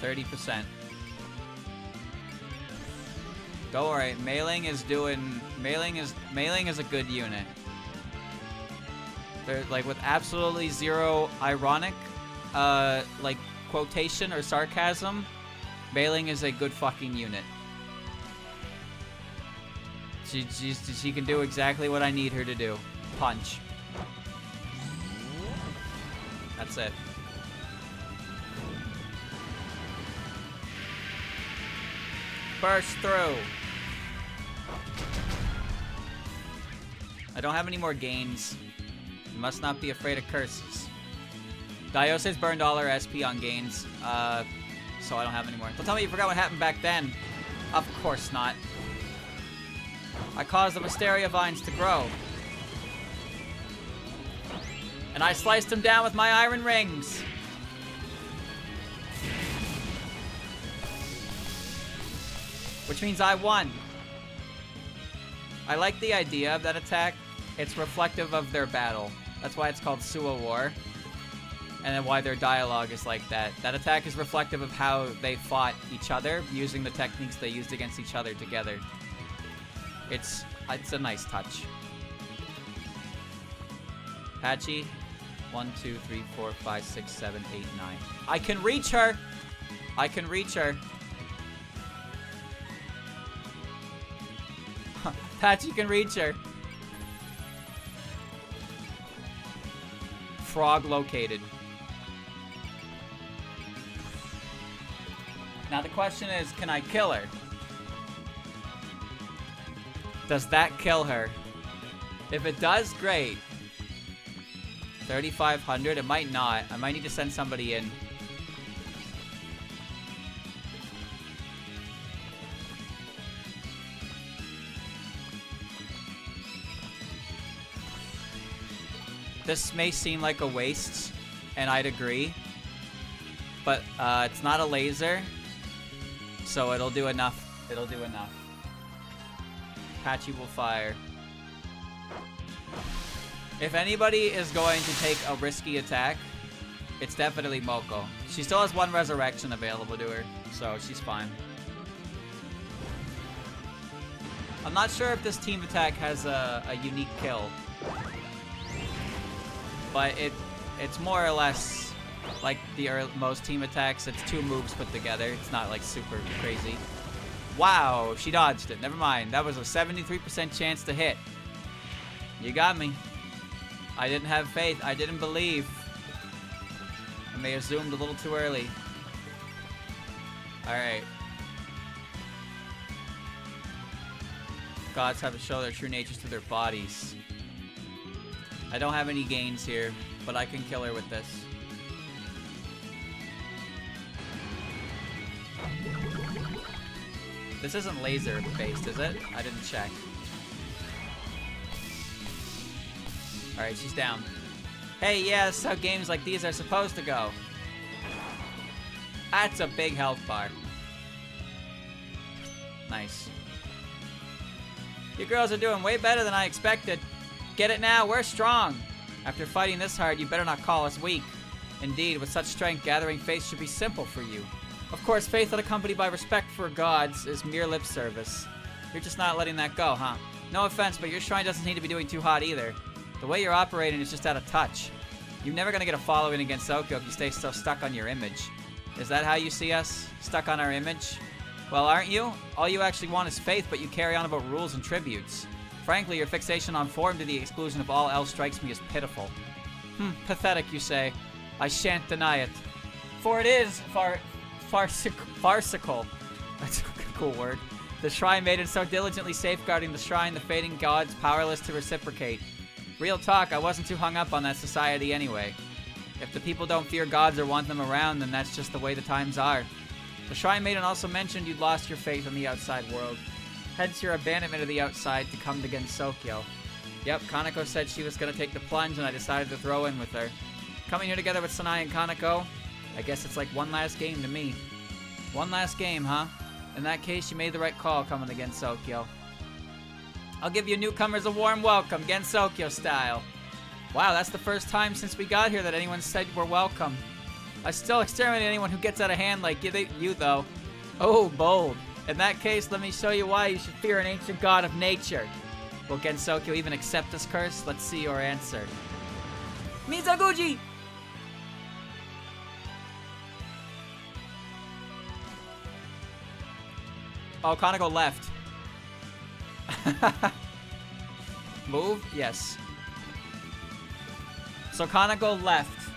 %. Don't worry, Mailing is a good unit. They're like with absolutely zero ironic like quotation or sarcasm. Mailing is a good fucking unit. She can do exactly what I need her to do. Punch. That's it. Burst through. I don't have any more gains. You must not be afraid of curses. Diose's burned all her SP on gains, so I don't have any more. Don't tell me you forgot what happened back then. Of course not. I caused the wisteria vines to grow. And I sliced them down with my iron rings. Which means I won. I like the idea of that attack. It's reflective of their battle. That's why it's called Suwako. And then why their dialogue is like that. That attack is reflective of how they fought each other, using the techniques they used against each other together. It's a nice touch. Patchy. 1, 2, 3, 4, 5, 6, 7, 8, 9. I can reach her! I can reach her. Patchy can reach her. Frog located. Now the question is, can I kill her? Does that kill her? If it does, great. 3,500? It might not. I might need to send somebody in. This may seem like a waste, and I'd agree. But it's not a laser, so it'll do enough. It'll do enough. Patchy will fire. If anybody is going to take a risky attack, it's definitely Moko. She still has 1 resurrection available to her, so she's fine. I'm not sure if this team attack has a unique kill. But it's more or less like most team attacks. It's 2 moves put together. It's not like super crazy. Wow, she dodged it. Never mind. That was a 73% chance to hit. You got me. I didn't have faith. I didn't believe. I may have zoomed a little too early. Alright. Gods have to show their true natures to their bodies. I don't have any gains here, but I can kill her with this. This isn't laser based, is it? I didn't check. Alright, she's down. Hey, yeah, that's how games like these are supposed to go. That's a big health bar. Nice. You girls are doing way better than I expected. Get it now, we're strong. After fighting this hard, you better not call us weak. Indeed, with such strength, gathering faith should be simple for you. Of course, faith unaccompanied by respect for gods is mere lip service. You're just not letting that go, huh? No offense, but your shrine doesn't seem to be doing too hot either. The way you're operating is just out of touch. You're never gonna get a following against Soko if you stay so stuck on your image. Is that how you see us? Stuck on our image? Well, aren't you? All you actually want is faith, but you carry on about rules and tributes. Frankly, your fixation on form to the exclusion of all else strikes me as pitiful. Pathetic, you say. I shan't deny it. For it is farcical. That's a cool word. The shrine maiden so diligently safeguarding the shrine, the fading gods powerless to reciprocate. Real talk, I wasn't too hung up on that society anyway. If the people don't fear gods or want them around, then that's just the way the times are. The shrine maiden also mentioned you'd lost your faith in the outside world. Hence your abandonment of the outside to come against Sokyo. Yep, Kaneko said she was going to take the plunge and I decided to throw in with her. Coming here together with Sanai and Kaneko, I guess it's like one last game to me. One last game, huh? In that case, you made the right call coming against Sokyo. I'll give you newcomers a warm welcome, Gensokyo style. Wow, that's the first time since we got here that anyone said we're welcome. I still exterminate anyone who gets out of hand like you though. Oh, bold. In that case, let me show you why you should fear an ancient god of nature. Will Gensokyo even accept this curse? Let's see your answer. Mizaguchi! Oh, Kaneko left. Move? Yes. So Kaneko left.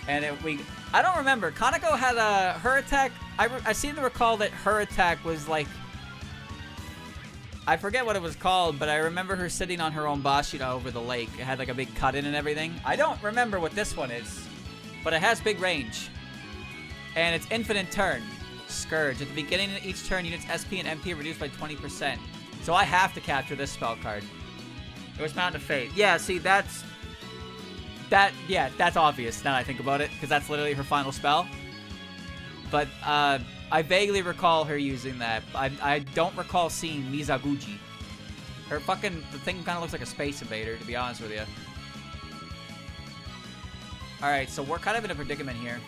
And I don't remember. Kaneko had her attack. I seem to recall that her attack was like, I forget what it was called, but I remember her sitting on her own Bashira over the lake. It had like a big cut in and everything. I don't remember what this one is, but it has big range. And it's infinite turn. Scourge. At the beginning of each turn, units SP and MP are reduced by 20%. So I have to capture this spell card. It was Mountain of Fate. Yeah, see, that's obvious now that I think about it, because that's literally her final spell. But, I vaguely recall her using that. I don't recall seeing Mizaguchi. The thing kind of looks like a Space Invader, to be honest with you. Alright, so we're kind of in a predicament here.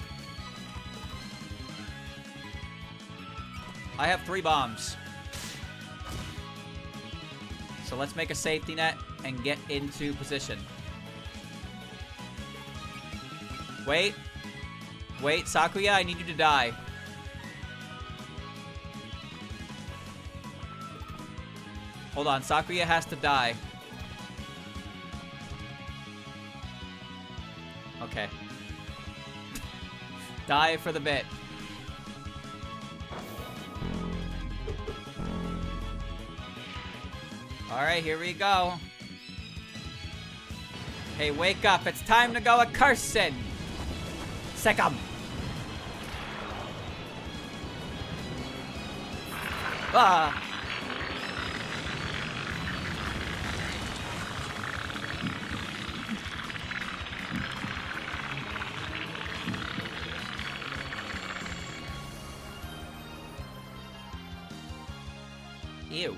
I have 3 bombs. So let's make a safety net and get into position. Wait. Wait, Sakuya, I need you to die. Hold on, Sakuya has to die. Okay. Die for the bit. Alright, here we go. Hey, wake up. It's time to go a cursing. Second. Ah. Ew.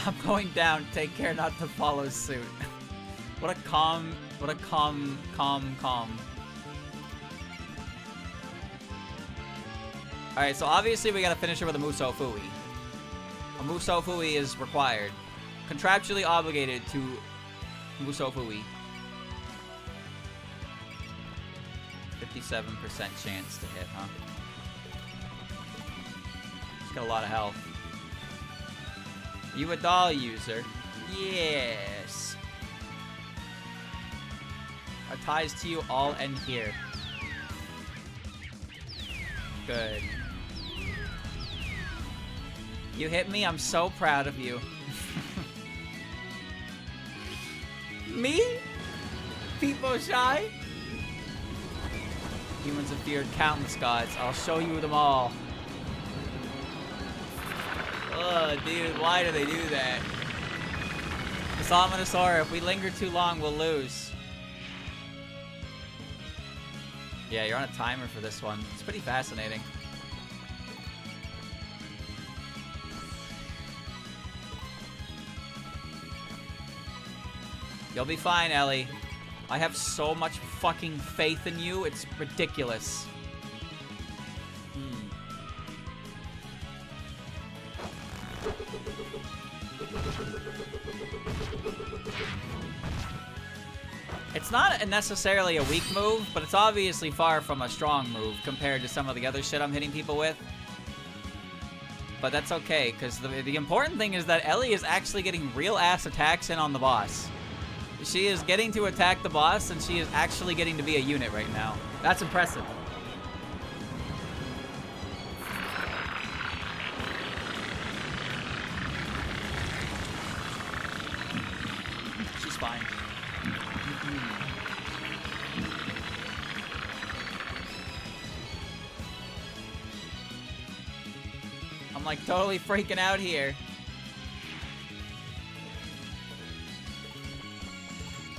I'm going down. Take care not to follow suit. What a calm. Alright, so obviously we gotta finish her with a Musou Fui. A Musou Fui is required. Contractually obligated to Musou Fui. 57% chance to hit, huh? She's got a lot of health. You a doll user? Yes. Our ties to you all end here. Good. You hit me? I'm so proud of you. Me? People shy? Humans have feared countless gods. I'll show you them all. Ugh, dude, why do they do that? This Omnisaur, if we linger too long, we'll lose. Yeah, you're on a timer for this one. It's pretty fascinating. You'll be fine, Ellie. I have so much fucking faith in you, it's ridiculous. It's not necessarily a weak move, but it's obviously far from a strong move compared to some of the other shit I'm hitting people with. But that's okay, because the important thing is that Ellie is actually getting real-ass attacks in on the boss. She is getting to attack the boss, and she is actually getting to be a unit right now. That's impressive. She's fine. I'm like totally freaking out here.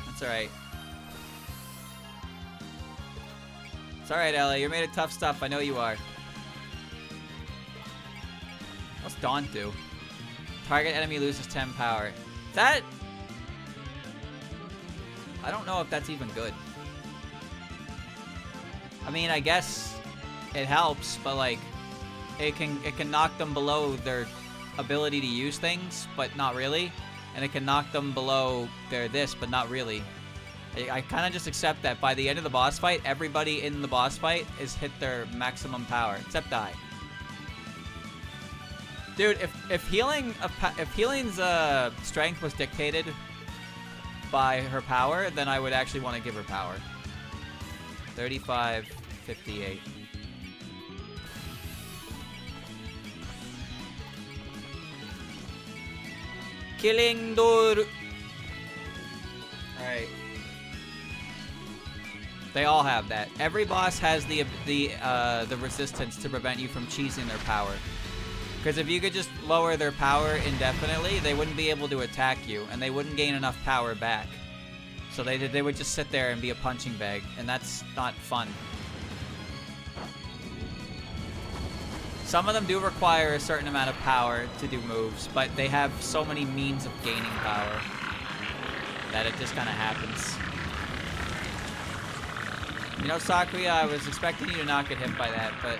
It's alright. It's alright, Ellie. You're made of tough stuff. I know you are. What's Daunt do? Target enemy loses 10 power. That... I don't know if that's even good. I mean, I guess it helps, but like... It can knock them below their ability to use things, but not really. And it can knock them below their this, but not really. I kind of just accept that by the end of the boss fight, everybody in the boss fight is hit their maximum power, except I. Dude, if healing's strength was dictated by her power, then I would actually want to give her power. 35, 58. Killing Doru. Alright. They all have that. Every boss has the resistance to prevent you from cheesing their power. Because if you could just lower their power indefinitely, they wouldn't be able to attack you, and they wouldn't gain enough power back. So they would just sit there and be a punching bag, and that's not fun. Some of them do require a certain amount of power to do moves, but they have so many means of gaining power that it just kind of happens. You know, Sakuya, I was expecting you to not get hit by that, but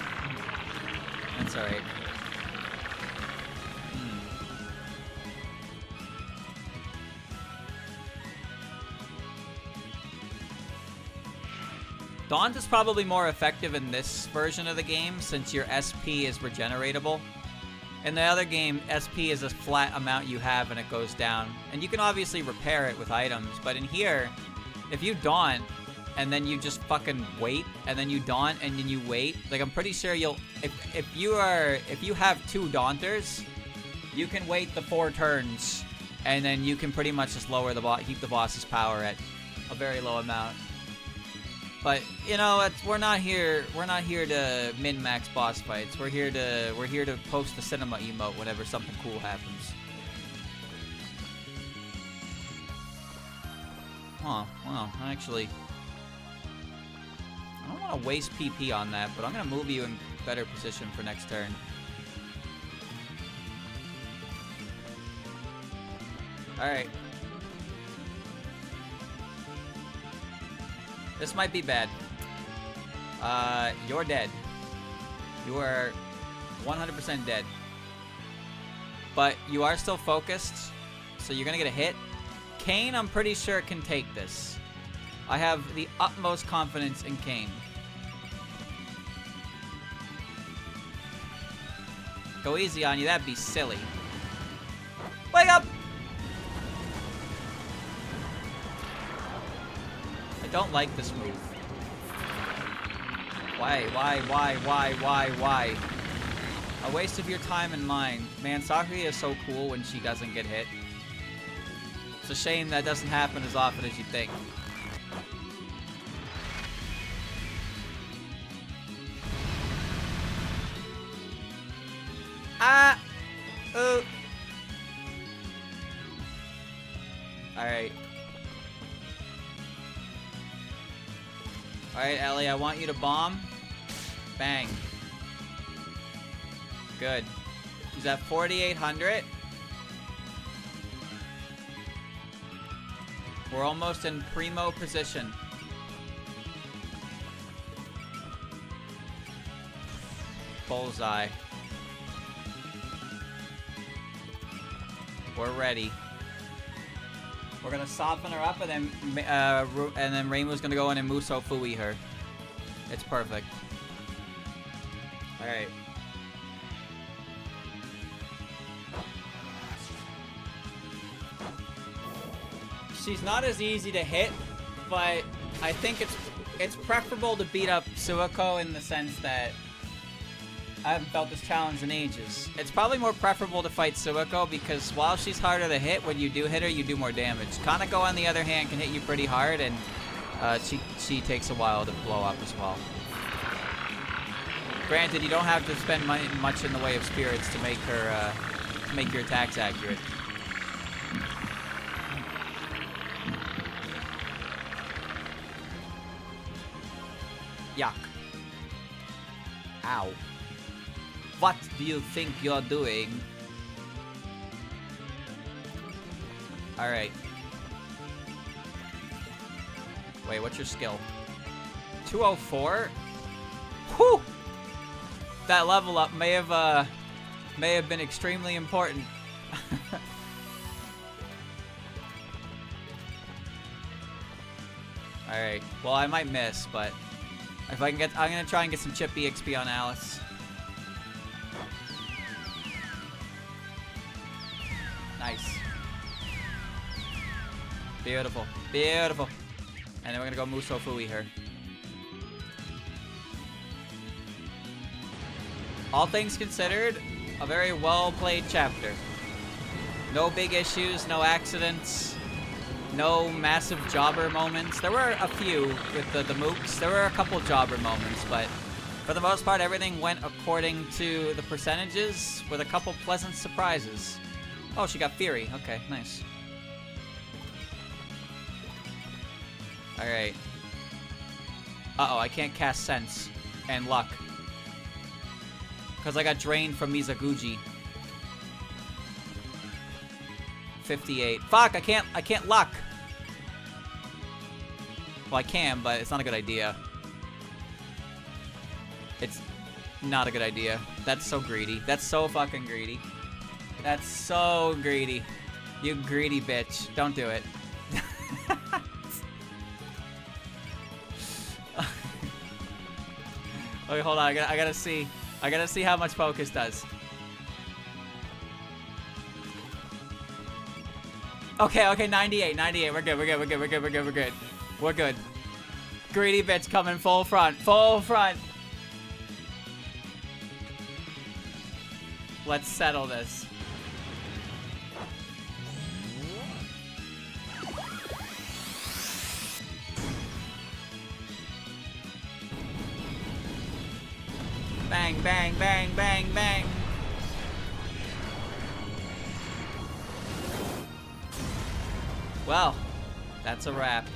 that's alright. Daunt is probably more effective in this version of the game since your SP is regeneratable. In the other game, SP is a flat amount you have and it goes down. And you can obviously repair it with items, but in here, if you Daunt and then you just fucking wait, and then you Daunt and then you wait, like I'm pretty sure you'll, if you have 2 Daunters, you can wait the 4 turns and then you can pretty much just lower the keep the boss's power at a very low amount. But you know, we're not here to min-max boss fights. We're here to post the cinema emote whenever something cool happens. Oh, well, actually, I don't want to waste PP on that, but I'm gonna move you in better position for next turn. All right. This might be bad. You're dead. You are 100% dead. But you are still focused, so you're gonna get a hit. Kane, I'm pretty sure, can take this. I have the utmost confidence in Kane. Go easy on you, that'd be silly. Wake up! I don't like this move. Why? A waste of your time and mine. Man, Sakuya is so cool when she doesn't get hit. It's a shame that doesn't happen as often as you think. Ah! Oh! Alright. Alright, Ellie, I want you to bomb. Bang. Good. He's at 4,800. We're almost in primo position. Bullseye. We're ready. We're gonna soften her up, and then Rainbow's gonna go in and Muso Fui her. It's perfect. All right. She's not as easy to hit, but I think it's preferable to beat up Suwako in the sense that I haven't felt this challenge in ages. It's probably more preferable to fight Suwako because while she's harder to hit, when you do hit her, you do more damage. Kaneko, on the other hand, can hit you pretty hard, and she takes a while to blow up as well. Granted, you don't have to spend much in the way of spirits to make her make your attacks accurate. Yuck. Ow. What do you think you're doing? Alright. Wait, what's your skill? 204? Whew! That level up may have been extremely important. Alright. Well, I might miss, but if I can get, I'm gonna try and get some chip EXP on Alice. Nice. Beautiful. Beautiful. And then we're gonna go Muso Fui her. All things considered, a very well-played chapter. No big issues, no accidents, no massive jobber moments. There were a few with the mooks. There were a couple jobber moments, but for the most part, everything went according to the percentages with a couple pleasant surprises. Oh, she got Fury. Okay, nice. Alright. Uh-oh, I can't cast Sense and Luck. Because I got drained from Mizaguchi. 58. Fuck, I can't Luck. Well, I can, but it's not a good idea. It's not a good idea. That's so greedy. That's so fucking greedy. That's so greedy. You greedy bitch. Don't do it. Okay, hold on. I gotta see. I gotta see how much focus does. Okay, 98. We're good. We're good. Greedy bitch coming full front. Full front. Let's settle this. Bang, bang, bang, bang, bang. Well, that's a wrap.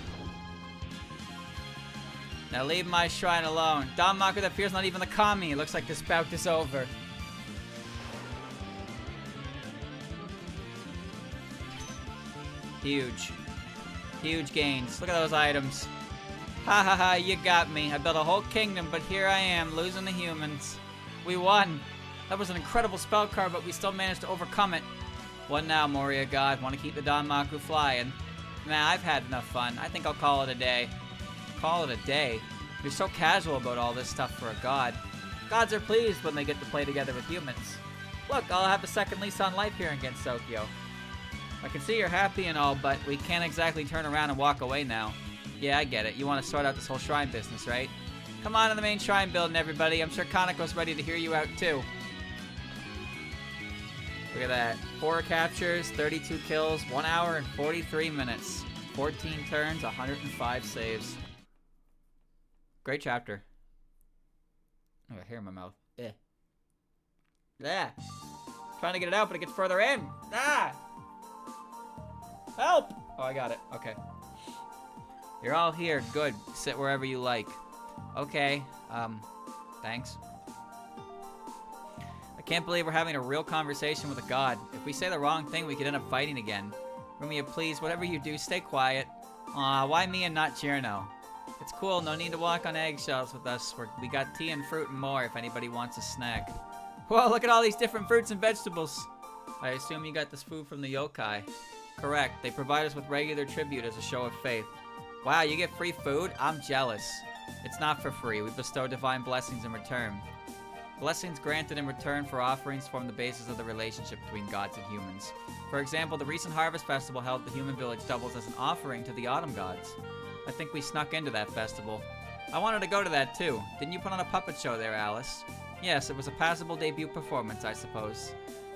Now leave my shrine alone. Danmaku that fears not even the kami. It looks like this bout is over. Huge. Huge gains. Look at those items. Ha ha ha, you got me. I built a whole kingdom, but here I am, losing the humans. We won. That was an incredible spell card, but we still managed to overcome it. What now, Moria God? Want to keep the Danmaku flying? Nah, I've had enough fun. I think I'll call it a day. Call it a day? You're so casual about all this stuff for a god. Gods are pleased when they get to play together with humans. Look, I'll have a second lease on life here in Gensokyo. I can see you're happy and all, but we can't exactly turn around and walk away now. Yeah, I get it. You want to sort out this whole shrine business, right? Come on to the main shrine building, everybody. I'm sure Kaneko's ready to hear you out, too. Look at that. 4 captures, 32 kills, 1 hour and 43 minutes. 14 turns, 105 saves. Great chapter. I got hair in my mouth. Yeah. Trying to get it out, but it gets further in. Ah! Help! Oh, I got it. Okay. You're all here. Good. Sit wherever you like. Okay. Thanks. I can't believe we're having a real conversation with a god. If we say the wrong thing, we could end up fighting again. Rumia, please, whatever you do, stay quiet. Aw, why me and not Chirno? It's cool. No need to walk on eggshells with us. We got tea and fruit and more if anybody wants a snack. Whoa, look at all these different fruits and vegetables. I assume you got this food from the yokai. Correct. They provide us with regular tribute as a show of faith. Wow, you get free food? I'm jealous. It's not for free. We bestow divine blessings in return. Blessings granted in return for offerings form the basis of the relationship between gods and humans. For example, the recent harvest festival held at the human village doubles as an offering to the autumn gods. I think we snuck into that festival. I wanted to go to that too. Didn't you put on a puppet show there, Alice? Yes, it was a passable debut performance, I suppose.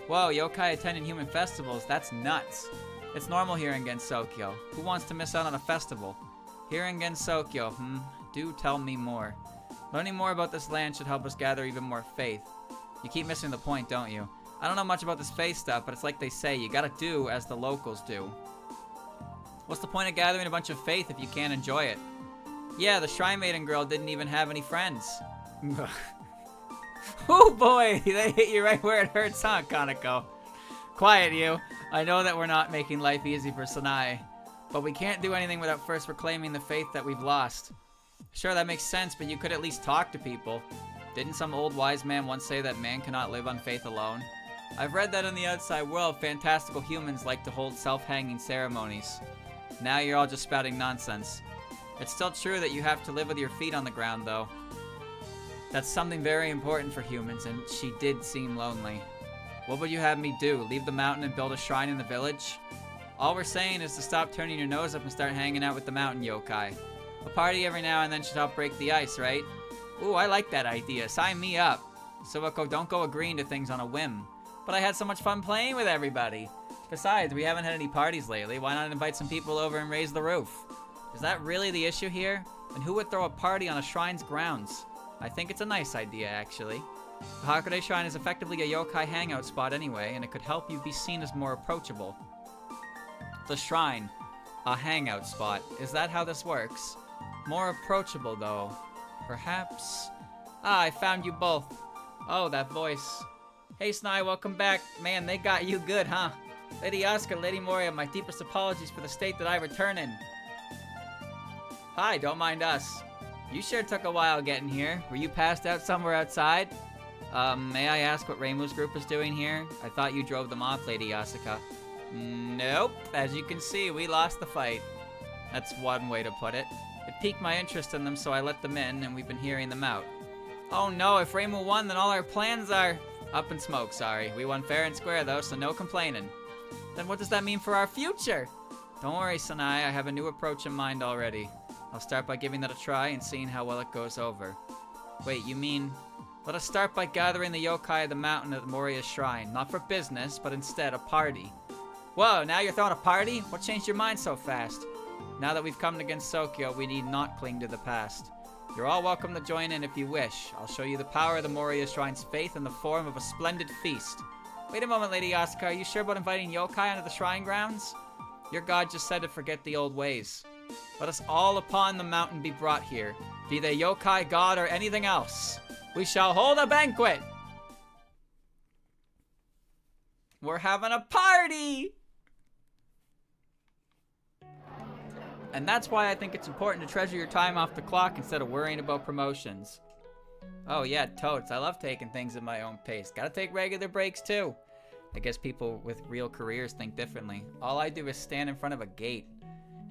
Whoa, yokai attending human festivals? That's nuts. It's normal here in Gensokyo. Who wants to miss out on a festival? Here in Gensokyo, do tell me more. Learning more about this land should help us gather even more faith. You keep missing the point, don't you? I don't know much about this faith stuff, but it's like they say, you gotta do as the locals do. What's the point of gathering a bunch of faith if you can't enjoy it? Yeah, the Shrine Maiden girl didn't even have any friends. Oh boy, they hit you right where it hurts, huh, Kaneko? Quiet, you. I know that we're not making life easy for Sanae, but we can't do anything without first reclaiming the faith that we've lost. Sure, that makes sense, but you could at least talk to people. Didn't some old wise man once say that man cannot live on faith alone? I've read that in the outside world, fantastical humans like to hold self-hanging ceremonies. Now you're all just spouting nonsense. It's still true that you have to live with your feet on the ground, though. That's something very important for humans, and she did seem lonely. What would you have me do? Leave the mountain and build a shrine in the village? All we're saying is to stop turning your nose up and start hanging out with the mountain yokai. A party every now and then should help break the ice, right? Ooh, I like that idea. Sign me up. Suwako, don't go agreeing to things on a whim. But I had so much fun playing with everybody. Besides, we haven't had any parties lately. Why not invite some people over and raise the roof? Is that really the issue here? And who would throw a party on a shrine's grounds? I think it's a nice idea, actually. The Hakude Shrine is effectively a yokai hangout spot anyway, and it could help you be seen as more approachable. The shrine, a hangout spot. Is that how this works? More approachable, though. Perhaps? Ah, I found you both. Oh, that voice. Hey, Snai, welcome back. Man, they got you good, huh? Lady Asuka, Lady Moria, my deepest apologies for the state that I return in. Hi, don't mind us. You sure took a while getting here. Were you passed out somewhere outside? May I ask what Reimu's group is doing here? I thought you drove them off, Lady Asuka. Nope. As you can see, we lost the fight. That's one way to put it. It piqued my interest in them, so I let them in, and we've been hearing them out. Oh no, if Reimu won, then all our plans are... up in smoke, sorry. We won fair and square, though, so no complaining. Then what does that mean for our future? Don't worry, Sanai, I have a new approach in mind already. I'll start by giving that a try and seeing how well it goes over. Wait, you mean... Let us start by gathering the yokai of the mountain at Moria's shrine. Not for business, but instead a party. Whoa, now you're throwing a party? What changed your mind so fast? Now that we've come against Sokyo, we need not cling to the past. You're all welcome to join in if you wish. I'll show you the power of the Moria Shrine's faith in the form of a splendid feast. Wait a moment, Lady Asuka. Are you sure about inviting yokai onto the shrine grounds? Your god just said to forget the old ways. Let us all upon the mountain be brought here, be they yokai, god, or anything else. We shall hold a banquet! We're having a party! And that's why I think it's important to treasure your time off the clock instead of worrying about promotions. Oh yeah, totes. I love taking things at my own pace. Gotta take regular breaks too. I guess people with real careers think differently. All I do is stand in front of a gate.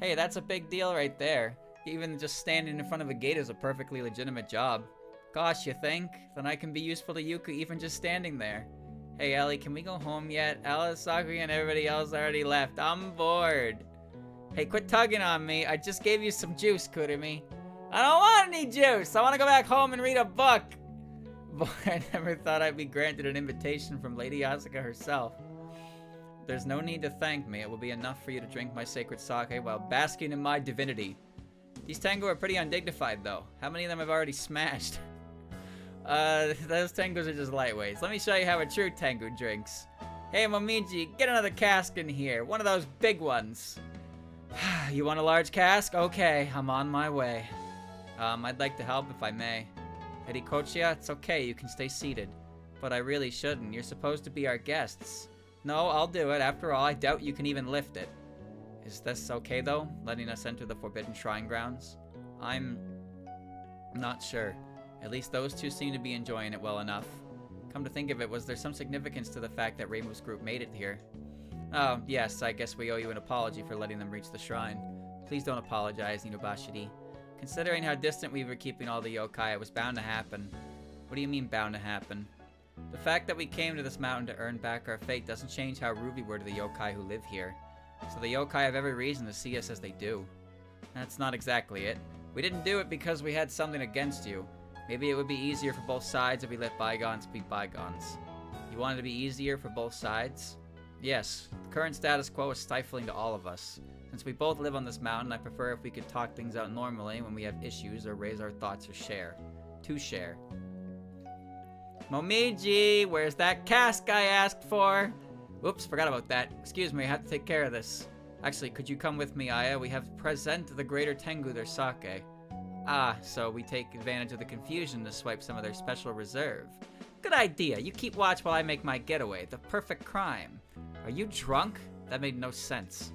Hey, that's a big deal right there. Even just standing in front of a gate is a perfectly legitimate job. Gosh, you think? Then I can be useful to Yuka even just standing there. Hey Ellie, can we go home yet? Alice, Sakura, and everybody else already left. I'm bored. Hey, quit tugging on me. I just gave you some juice, Kurumi. I don't want any juice. I want to go back home and read a book. Boy, I never thought I'd be granted an invitation from Lady Asuka herself. There's no need to thank me. It will be enough for you to drink my sacred sake while basking in my divinity. These Tengu are pretty undignified, though. How many of them have already smashed? Those Tengus are just lightweights. Let me show you how a true Tengu drinks. Hey, Momiji, get another cask in here. One of those big ones. You want a large cask? Okay, I'm on my way. I'd like to help if I may. Lady Kochia, it's okay, you can stay seated. But I really shouldn't. You're supposed to be our guests. No, I'll do it. After all, I doubt you can even lift it. Is this okay, though? Letting us enter the Forbidden Shrine grounds? I'm not sure. At least those two seem to be enjoying it well enough. Come to think of it, was there some significance to the fact that Reimu's group made it here? Oh, yes, I guess we owe you an apology for letting them reach the shrine. Please don't apologize, Inubashiri. Considering how distant we were keeping all the yokai, it was bound to happen. What do you mean, bound to happen? The fact that we came to this mountain to earn back our fate doesn't change how rude we were to the yokai who live here. So the yokai have every reason to see us as they do. That's not exactly it. We didn't do it because we had something against you. Maybe it would be easier for both sides if we let bygones be bygones. You want it to be easier for both sides? Yes, the current status quo is stifling to all of us. Since we both live on this mountain, I prefer if we could talk things out normally when we have issues or raise our thoughts or share. To share. Momiji, where's that cask I asked for? Whoops, forgot about that. Excuse me, I have to take care of this. Actually, could you come with me, Aya? We have to present the greater Tengu their sake. Ah, so we take advantage of the confusion to swipe some of their special reserve. Good idea. You keep watch while I make my getaway. The perfect crime. Are you drunk? That made no sense.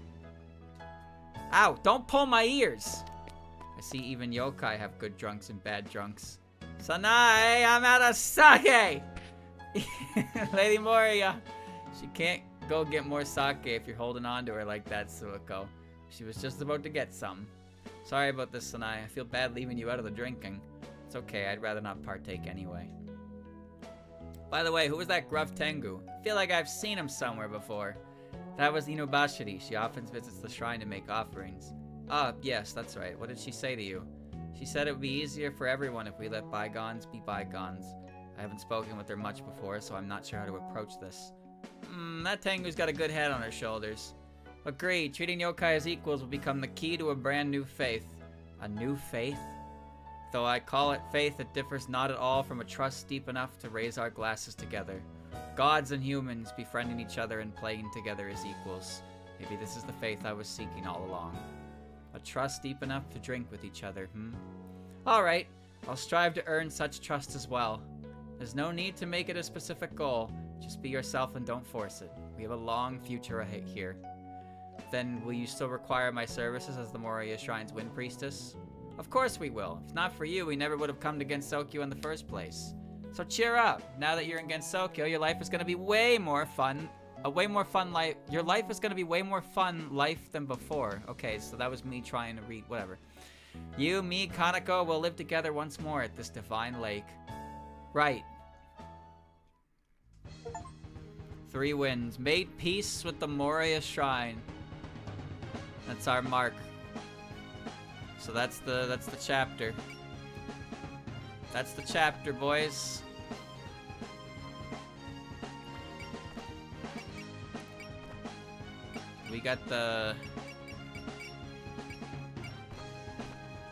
Ow, don't pull my ears! I see even yokai have good drunks and bad drunks. Sanai, I'm out of sake! Lady Moria, she can't go get more sake if you're holding on to her like that, Suwako. She was just about to get some. Sorry about this, Sanai. I feel bad leaving you out of the drinking. It's okay, I'd rather not partake anyway. By the way, who was that gruff Tengu? I feel like I've seen him somewhere before. That was Inubashiri. She often visits the shrine to make offerings. Ah, yes, that's right. What did she say to you? She said it would be easier for everyone if we let bygones be bygones. I haven't spoken with her much before, so I'm not sure how to approach this. That Tengu's got a good head on her shoulders. Agreed, treating yokai as equals will become the key to a brand new faith. A new faith? Though I call it faith, it differs not at all from a trust deep enough to raise our glasses together. Gods and humans befriending each other and playing together as equals. Maybe this is the faith I was seeking all along. A trust deep enough to drink with each other, Alright, I'll strive to earn such trust as well. There's no need to make it a specific goal. Just be yourself and don't force it. We have a long future ahead here. Then will you still require my services as the Moria Shrine's Wind Priestess? Of course we will. If not for you, we never would have come to Gensokyo in the first place. So cheer up. Now that you're in Gensokyo, your life is going to be way more fun. Your life is going to be way more fun life than before. Okay, so that was me trying to read, whatever. You, me, Kaneko will live together once more at this divine lake. Right. 3 wins. Made peace with the Moria Shrine. That's our mark. So that's the chapter. That's the chapter, boys. We got the...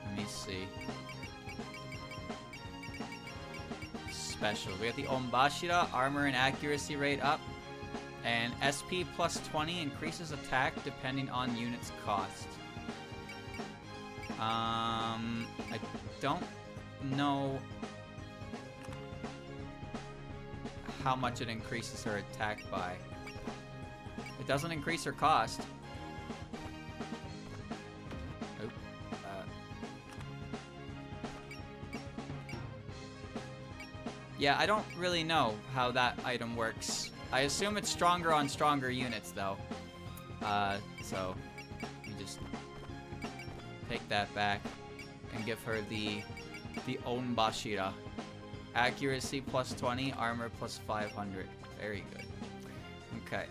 Let me see. Special. We got the Ombashira, armor and accuracy rate up. And SP plus 20 increases attack depending on unit's cost. I don't know how much it increases her attack by. It doesn't increase her cost. Oop. Yeah, I don't really know how that item works. I assume it's stronger on stronger units, though. So we just take that back and give her the Onbashira. Accuracy plus 20, armor plus 500. Very good. Okay.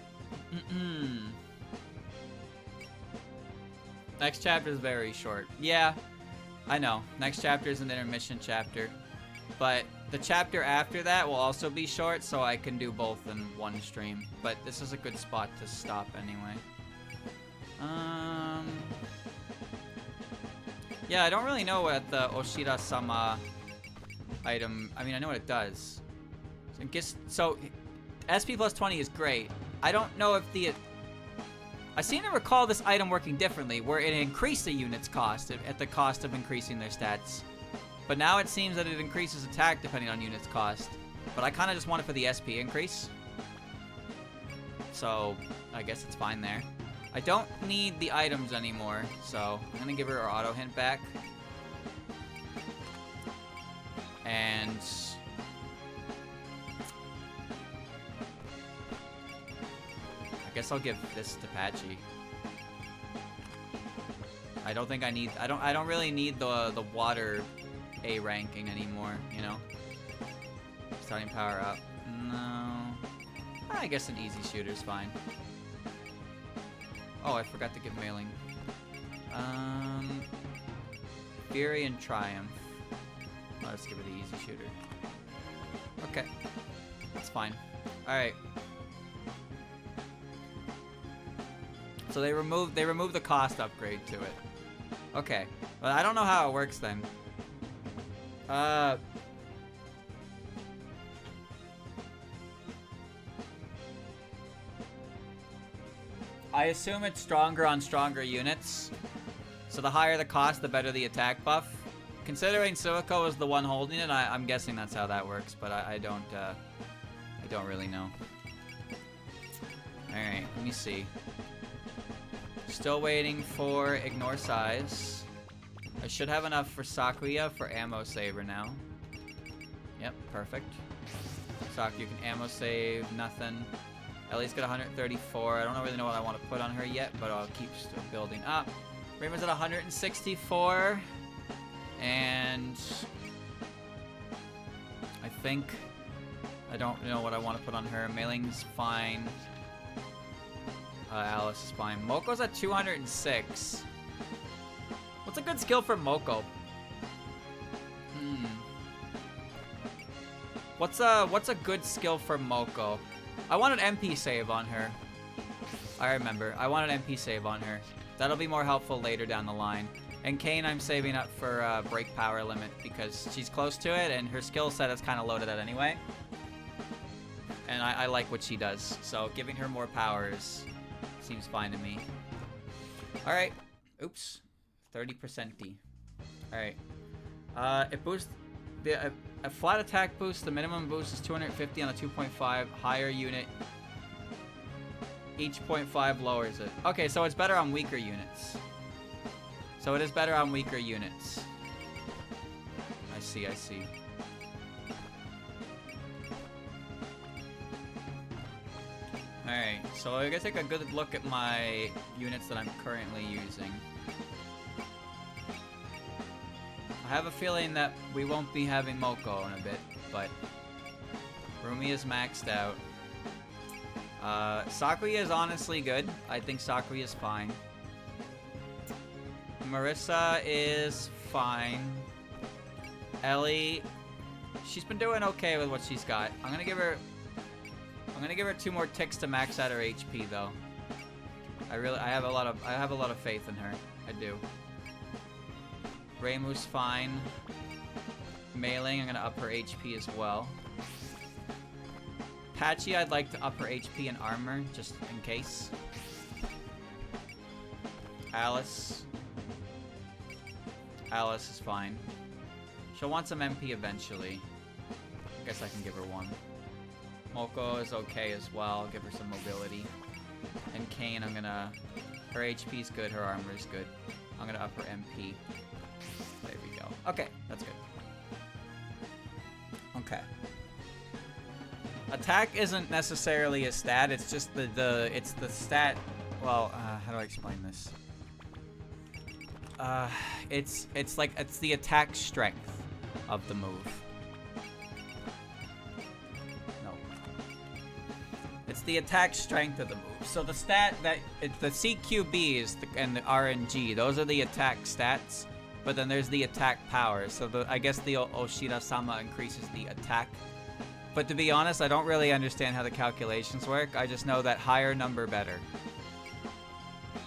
Next chapter is very short. Yeah, I know. Next chapter is an intermission chapter. But the chapter after that will also be short, so I can do both in one stream. But this is a good spot to stop anyway. Yeah, I don't really know what the Oshira-sama item... I mean, I know what it does. So, SP plus 20 is great. I don't know if the... I seem to recall this item working differently, where it increased the unit's cost at the cost of increasing their stats. But now it seems that it increases attack depending on unit's cost. But I kind of just want it for the SP increase. So, I guess it's fine there. I don't need the items anymore, so I'm going to give her our auto hint back. And... I guess I'll give this to Patchy. I don't think I need... I don't really need the water A ranking anymore, you know? Starting power up. No. I guess an easy shooter's fine. Oh, I forgot to give mailing. Fury and Triumph. Let's give it the easy shooter. Okay. That's fine. Alright. So they removed the cost upgrade to it. Okay. But I don't know how it works then. I assume it's stronger on stronger units. So the higher the cost, the better the attack buff. Considering Suwako is the one holding it, I'm guessing that's how that works, but I don't really know. Alright, let me see. Still waiting for Ignore Size. I should have enough for Sakuya for Ammo Saver now. Yep, perfect. Sakuya can Ammo Save, nothing. Ellie's got 134. I don't really know what I want to put on her yet, but I'll keep still building up. Rima's at 164. And I think I don't know what I want to put on her. Mailing's fine. Alice is fine. Moko's at 206. What's a good skill for Moko? What's a good skill for Moko? I want an MP save on her. I remember. I want an MP save on her. That'll be more helpful later down the line. And Kane, I'm saving up for break power limit because she's close to it and her skill set is kind of loaded out anyway. And I like what she does. So giving her more powers seems fine to me. Alright. Oops. 30%y. Alright. It boosts... A flat attack boost, the minimum boost is 250 on a 2.5. Higher unit. Each 0.5 lowers it. Okay, so it's better on weaker units. So it is better on weaker units. I see, I see. Alright, so I'm gonna take a good look at my units that I'm currently using. I have a feeling that we won't be having Moko in a bit, but Rumi is maxed out. Sakuya is honestly good. I think Sakuya is fine. Marissa is fine. Ellie, she's been doing okay with what she's got. I'm gonna give her 2 more ticks to max out her HP though. I have a lot of faith in her. I do. Reimu's fine. Mailing, I'm gonna up her HP as well. Patchy, I'd like to up her HP and armor, just in case. Alice is fine. She'll want some MP eventually. I guess I can give her 1. Moko is okay as well. I'll give her some mobility. And Kane, her HP is good, her armor is good. I'm gonna up her MP. There we go. Okay, that's good. Okay. Attack isn't necessarily a stat, it's just it's the stat. Well, how do I explain this? It's the attack strength of the move. No. It's the attack strength of the move. So the stat that the CQB and the RNG, those are the attack stats. But then there's the attack power. So I guess the Oshira-sama increases the attack. But to be honest, I don't really understand how the calculations work. I just know that higher number better.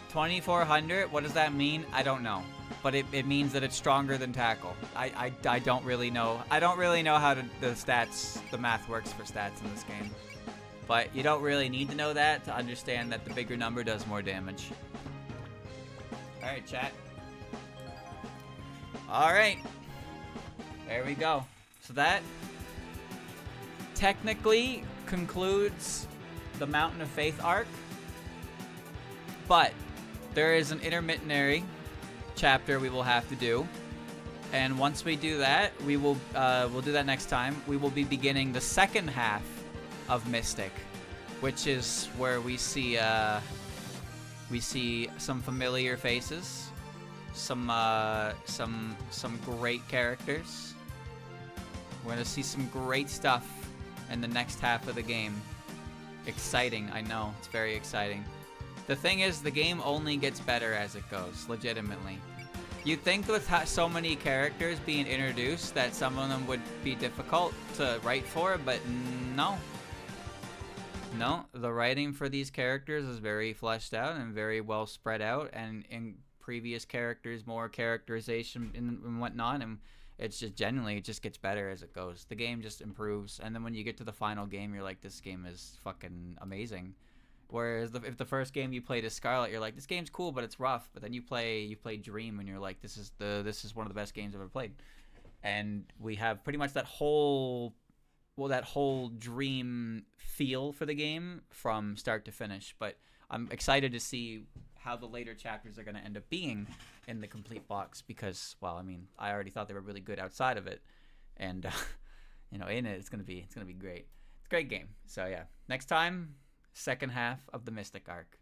2400, what does that mean? I don't know. But it means that it's stronger than tackle. I don't really know. I don't really know how the math works for stats in this game. But you don't really need to know that to understand that the bigger number does more damage. Alright, chat. Alright. There we go. So that technically concludes the Mountain of Faith arc. But there is an intermittent chapter we will have to do. And once we do that, we'll do that next time. We will be beginning the second half of Mystic, which is where we see some familiar faces. Some great characters. We're gonna see some great stuff in the next half of the game. Exciting, I know, it's very exciting. The thing is, the game only gets better as it goes, legitimately. You'd think with so many characters being introduced that some of them would be difficult to write for, but no. No, the writing for these characters is very fleshed out and very well spread out, and in previous characters, more characterization and whatnot, and it's just generally, it just gets better as it goes. The game just improves, and then when you get to the final game, you're like, this game is fucking amazing. Whereas if the first game you played is Scarlet, you're like, this game's cool, but it's rough. But then you play Dream, and you're like, this is one of the best games I've ever played. And we have pretty much that whole Dream feel for the game from start to finish. But I'm excited to see how the later chapters are going to end up being in the complete box, because, well, I mean, I already thought they were really good outside of it, and in it, it's gonna be great. It's a great game. So yeah, next time, second half of the Mystic arc.